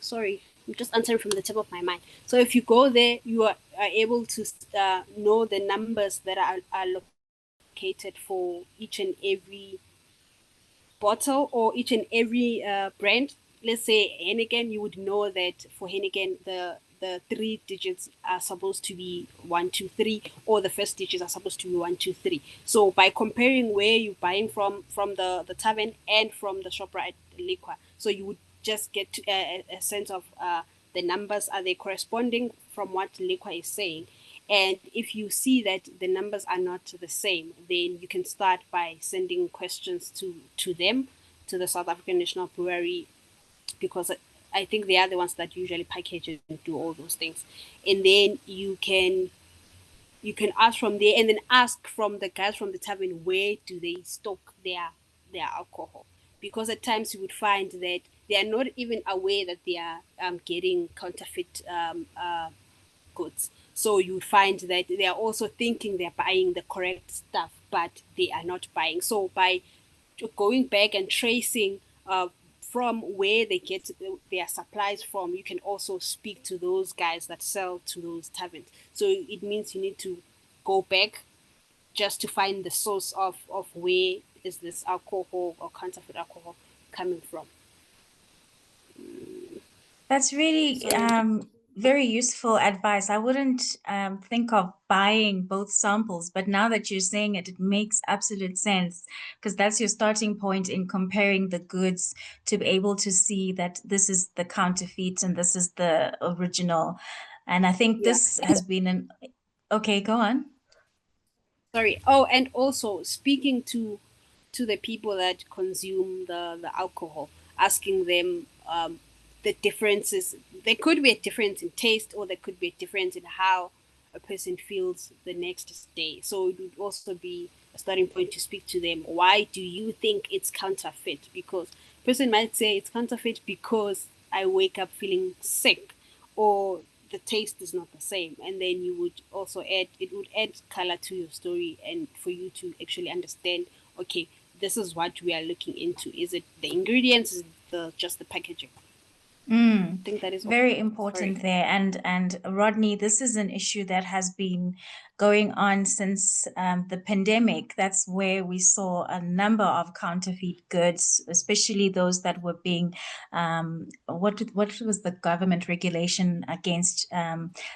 Sorry, I'm just answering from the tip of my mind. So if you go there, you are able to know the numbers that are located for each and every bottle or each and every brand. Let's say Heineken, you would know that for Heineken, the three digits are supposed to be 123, or the first digits are supposed to be 123. So by comparing where you're buying from the tavern and from the ShopRite liquor, so you would just get to, a sense of the numbers, are they corresponding from what liquor is saying. And if you see that the numbers are not the same, then you can start by sending questions to them, to the South African National Brewery, because I think they are the ones that usually package it and do all those things. And then you can ask from there, and then ask from the guys from the tavern, where do they stock their alcohol, because at times you would find that they are not even aware that they are getting counterfeit goods. So you find that they are also thinking they're buying the correct stuff, but they are not buying. So by going back and tracing from where they get their supplies from, you can also speak to those guys that sell to those taverns. So it means you need to go back just to find the source of where is this alcohol or counterfeit alcohol coming from. That's really So very useful advice. I wouldn't think of buying both samples, but now that you're saying it, it makes absolute sense, because that's your starting point in comparing the goods to be able to see that this is the counterfeit and this is the original. And I think yeah. this has been okay, go on. Sorry. Oh, and also speaking to the people that consume the alcohol, asking them the differences. There could be a difference in taste, or there could be a difference in how a person feels the next day. So it would also be a starting point to speak to them. Why do you think it's counterfeit? Because a person might say it's counterfeit because I wake up feeling sick, or the taste is not the same. And then you would also add, it would add color to your story, and for you to actually understand, okay, this is what we are looking into. Is it the ingredients? Is it just the packaging? I think that is all. Very Sorry. important there. And Rodney, this is an issue that has been going on since the pandemic. That's where we saw a number of counterfeit goods, especially those that were being, what was the government regulation against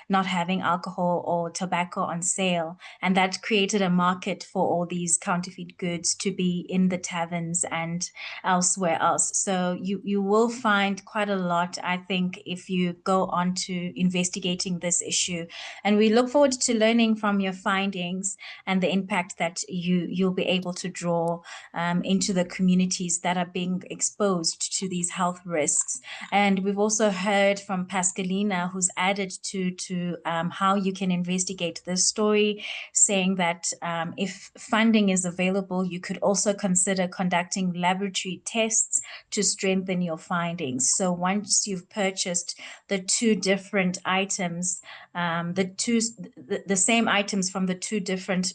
not having alcohol or tobacco on sale? And that created a market for all these counterfeit goods to be in the taverns and elsewhere else. So you will find quite a lot, I think, if you go on to investigating this issue. And we look forward to learning from your findings and the impact that you'll be able to draw into the communities that are being exposed to these health risks. And we've also heard from Pascalina, who's added to how you can investigate this story, saying that if funding is available, you could also consider conducting laboratory tests to strengthen your findings. So once you've purchased the two different items, the same items from the two different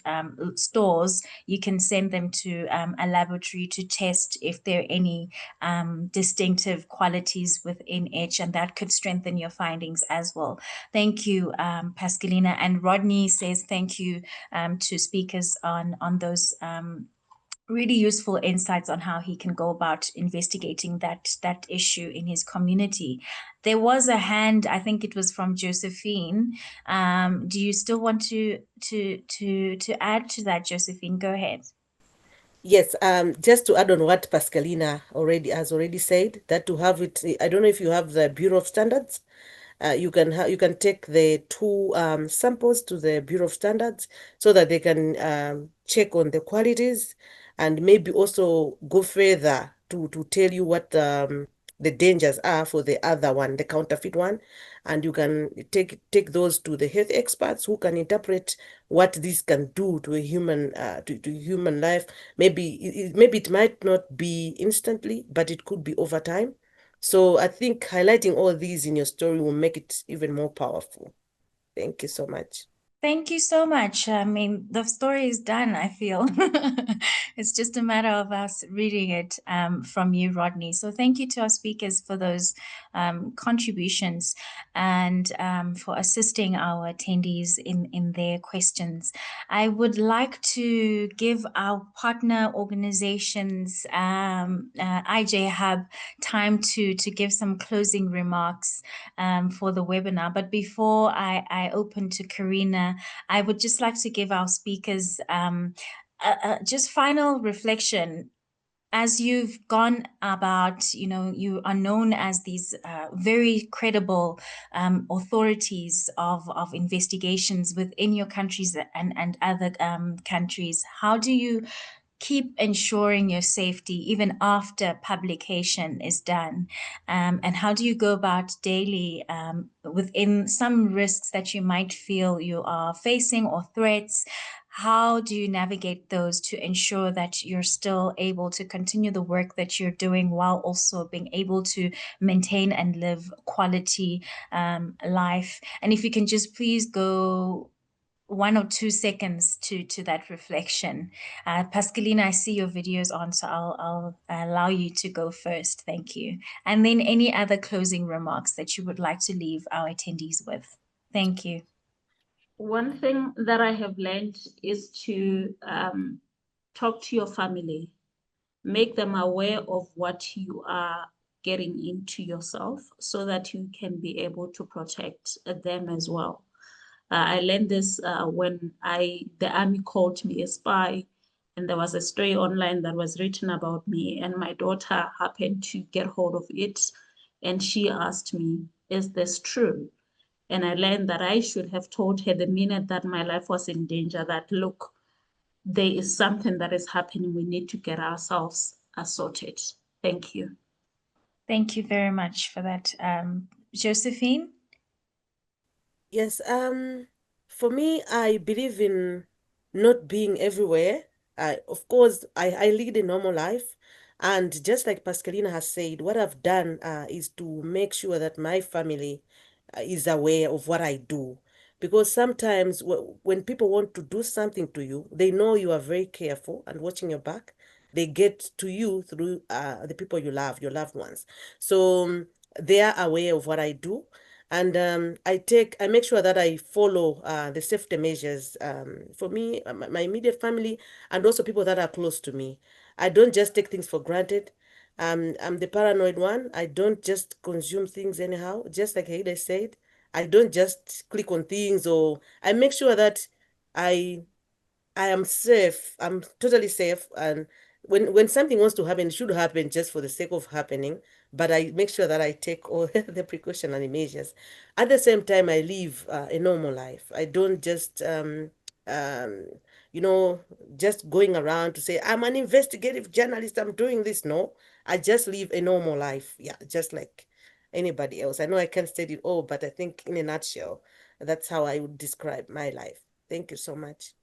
stores, you can send them to a laboratory to test if there are any distinctive qualities within each, and that could strengthen your findings as well. Thank you, Pascalina. And Rodney says thank you to speakers on those really useful insights on how he can go about investigating that issue in his community. There was a hand, I think it was from Josephine. Do you still want to add to that, Josephine? Go ahead. Yes, just to add on what Pascalina has already said, that to have it, I don't know if you have the Bureau of Standards, you can take the two samples to the Bureau of Standards so that they can check on the qualities and maybe also go further to tell you what the dangers are for the other one, the counterfeit one. And you can take those to the health experts who can interpret what this can do to a human to human life. Maybe it might not be instantly, but it could be over time. So I think highlighting all these in your story will make it even more powerful. Thank you so much. Thank you so much. I mean, the story is done, I feel. It's just a matter of us reading it from you, Rodney. So thank you to our speakers for those contributions and for assisting our attendees in their questions. I would like to give our partner organizations, IJ Hub, time to give some closing remarks for the webinar. But before I open to Karina, I would just like to give our speakers just final reflection. As you've gone about, you are known as these very credible authorities of investigations within your countries and other countries. How do you keep ensuring your safety even after publication is done? And how do you go about daily within some risks that you might feel you are facing or threats? How do you navigate those to ensure that you're still able to continue the work that you're doing while also being able to maintain and live quality life? And if you can just please go 1 or 2 seconds to that reflection. Pascalina, I see your videos on, so I'll allow you to go first. Thank you. And then any other closing remarks that you would like to leave our attendees with. Thank you. One thing that I have learned is to talk to your family, make them aware of what you are getting into yourself so that you can be able to protect them as well. I learned this when the army called me a spy, and there was a story online that was written about me, and my daughter happened to get hold of it, and she asked me, "Is this true?" And I learned that I should have told her the minute that my life was in danger that, look, there is something that is happening. We need to get ourselves sorted. Thank you. Thank you very much for that. Josephine? Yes, for me, I believe in not being everywhere. Of course, I lead a normal life. And just like Pascalina has said, what I've done is to make sure that my family is aware of what I do. Because sometimes when people want to do something to you, they know you are very careful and watching your back. They get to you through the people you love, your loved ones. So they are aware of what I do. And I make sure that I follow the safety measures for me, my immediate family, and also people that are close to me. I don't just take things for granted. I'm the paranoid one. I don't just consume things anyhow. Just like Haida said, I don't just click on things, or I make sure that I I am safe. I'm totally safe. And when something wants to happen, it should happen just for the sake of happening. But I make sure that I take all the precautionary measures. At the same time, I live a normal life. I don't just um, you know, just going around to say I'm an investigative journalist. I'm doing this. No, I just live a normal life. Yeah, just like anybody else. I know I can't state it all, but I think in a nutshell, that's how I would describe my life. Thank you so much.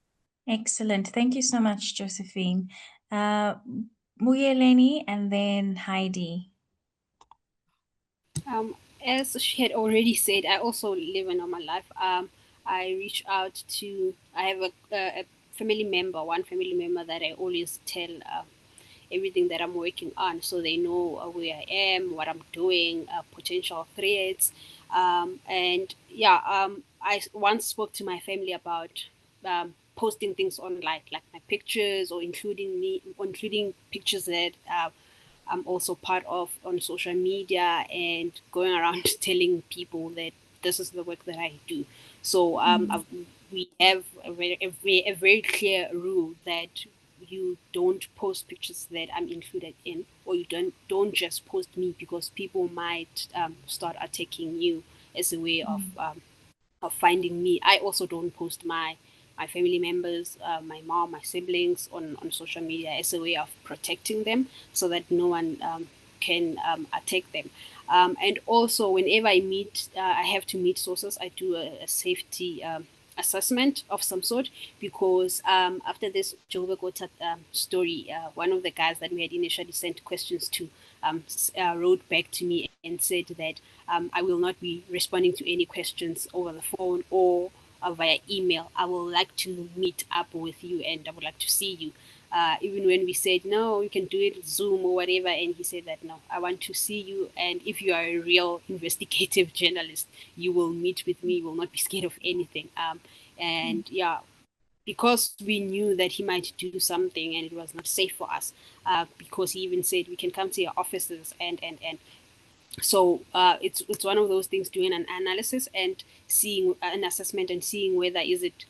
Excellent. Thank you so much, Josephine. Muyeleni and then Heidi. As she had already said, I also live a normal life. I reach out to, I have a family member, one family member that I always tell everything that I'm working on, so they know where I am, what I'm doing, potential threats. And yeah, I once spoke to my family about posting things on like my pictures, or including pictures that I'm also part of on social media, and going around telling people that this is the work that I do. So we have a very clear rule that you don't post pictures that I'm included in, or you don't just post me, because people might start attacking you as a way of finding me. I also don't post my family members, my mom, my siblings on social media as a way of protecting them so that no one can attack them. And also, whenever I have to meet sources, I do a safety assessment of some sort, because after this Joburg Water story, one of the guys that we had initially sent questions to wrote back to me and said that I will not be responding to any questions over the phone or via email. I would like to meet up with you and I would like to see you. Even when we said, no, you can do it Zoom or whatever, and he said that, no, I want to see you. And if you are a real investigative journalist, you will meet with me, you will not be scared of anything. And yeah, because we knew that he might do something and it was not safe for us, because he even said we can come to your offices and so it's one of those things, doing an analysis and seeing an assessment and seeing whether is it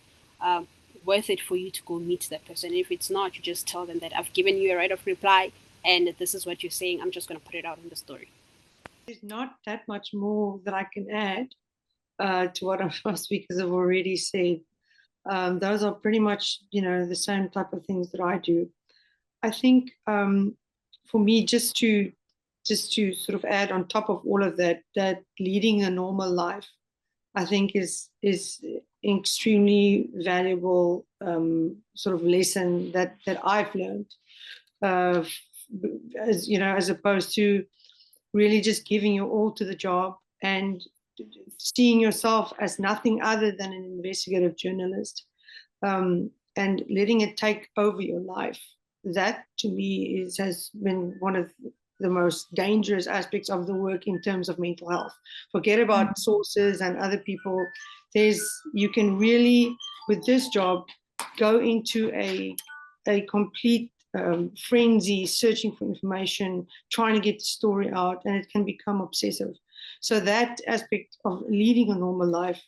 worth it for you to go meet that person. If it's not, you just tell them that I've given you a right of reply and this is what you're saying. I'm just going to put it out in the story. There's not that much more that I can add to what our speakers have already said. Those are pretty much, the same type of things that I do. I think for me, just to sort of add on top of all of that, that leading a normal life, I think is extremely valuable sort of lesson that I've learned, as opposed to really just giving your all to the job and seeing yourself as nothing other than an investigative journalist, and letting it take over your life. That to me has been one of the most dangerous aspects of the work in terms of mental health. Forget about sources and other people. You can really, with this job, go into a complete frenzy, searching for information, trying to get the story out, and it can become obsessive. So that aspect of leading a normal life,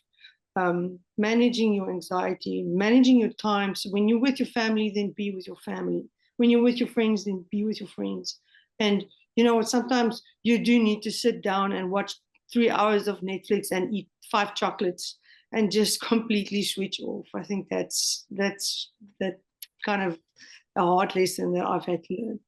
managing your anxiety, managing your time. So when you're with your family, then be with your family. When you're with your friends, then be with your friends. And you know what, sometimes you do need to sit down and watch 3 hours of Netflix and eat 5 chocolates and just completely switch off. I think that's kind of a hard lesson that I've had to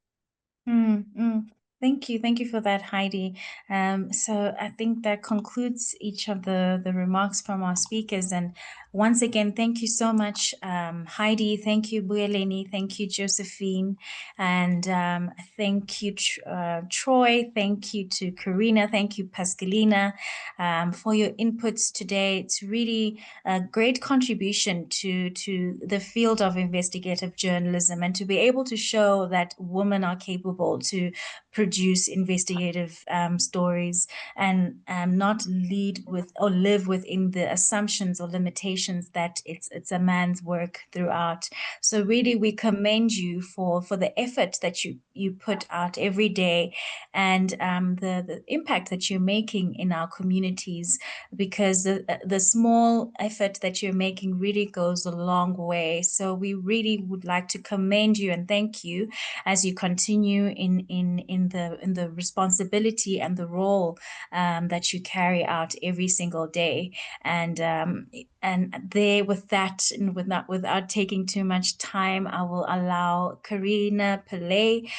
learn. Thank you for that, Heidi. So I think that concludes each of the remarks from our speakers. And once again, thank you so much, Heidi. Thank you, Bueleni. Thank you, Josephine. And thank you, Troy. Thank you to Karina. Thank you, Pascalina, for your inputs today. It's really a great contribution to the field of investigative journalism, and to be able to show that women are capable to produce investigative stories and not lead with or live within the assumptions or limitations that it's a man's work throughout. So really, we commend you for the effort that you put out every day, and the impact that you're making in our communities, because the small effort that you're making really goes a long way. So we really would like to commend you and thank you as you continue in the responsibility and the role that you carry out every single day. And there, with that, and without taking too much time, I will allow Karina Pillay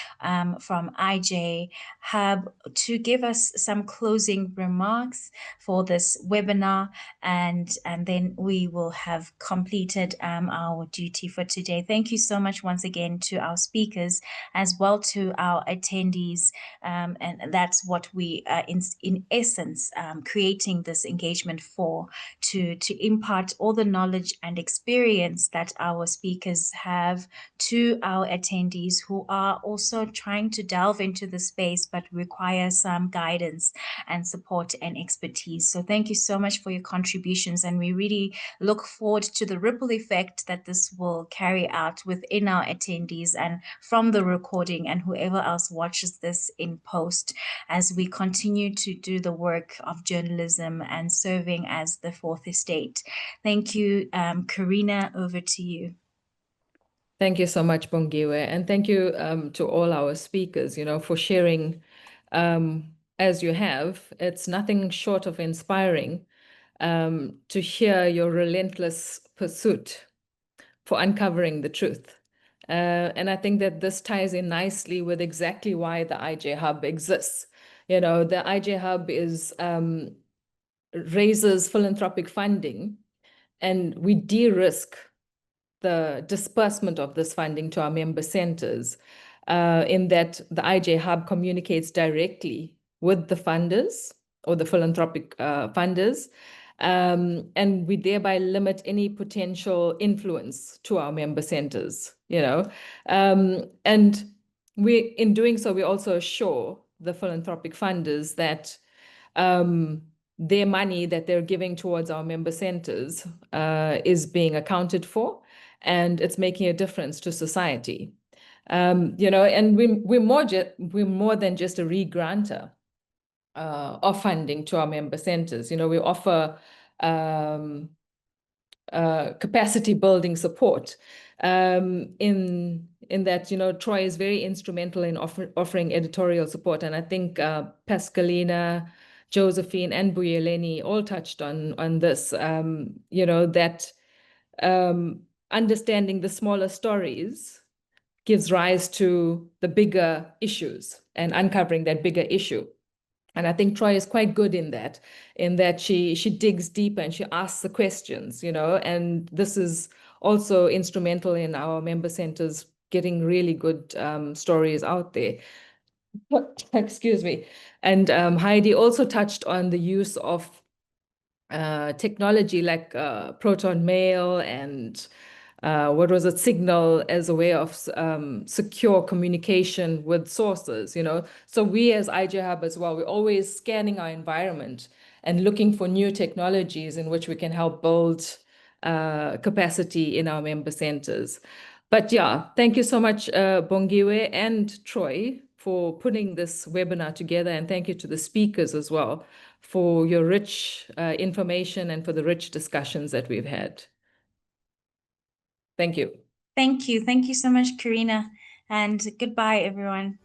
from IJ Hub to give us some closing remarks for this webinar, and then we will have completed our duty for today. Thank you so much once again to our speakers, as well to our attendees, and that's what we are in essence creating this engagement for, to impart all the knowledge and experience that our speakers have to our attendees who are also trying to delve into the space but require some guidance and support and expertise. So thank you so much for your contributions, and we really look forward to the ripple effect that this will carry out within our attendees and from the recording and whoever else watches this in post, as we continue to do the work of journalism and serving as the fourth estate. Thank you. Karina, over to you. Thank you so much, Bongiwe, and thank you to all our speakers, for sharing as you have, it's nothing short of inspiring to hear your relentless pursuit for uncovering the truth. And I think that this ties in nicely with exactly why the IJ Hub exists. You know, the IJ Hub raises philanthropic funding, and we de-risk the disbursement of this funding to our member centers, in that the IJ Hub communicates directly with the funders or the philanthropic funders, and we thereby limit any potential influence to our member centers, you know. And in doing so, we also assure the philanthropic funders that their money that they're giving towards our member centers is being accounted for, and it's making a difference to society. You know, and we're more than just a re-granter of funding to our member centers. You know, we offer capacity building support in that, you know, Troy is very instrumental in offering editorial support. And I think Pascalina, Josephine, and Buyeleni all touched on this, you know, that understanding the smaller stories gives rise to the bigger issues and uncovering that bigger issue. And I think Troy is quite good in that she digs deeper and she asks the questions, you know, and this is also instrumental in our member centers getting really good stories out there. Excuse me. And Heidi also touched on the use of technology like Proton Mail and Signal, as a way of secure communication with sources, you know. So we as IJ Hub as well, we're always scanning our environment and looking for new technologies in which we can help build capacity in our member centers. But yeah, thank you so much, Bongiwe and Troy, for putting this webinar together, and thank you to the speakers as well for your rich information and for the rich discussions that we've had. Thank you. Thank you. Thank you so much, Karina. And goodbye, everyone.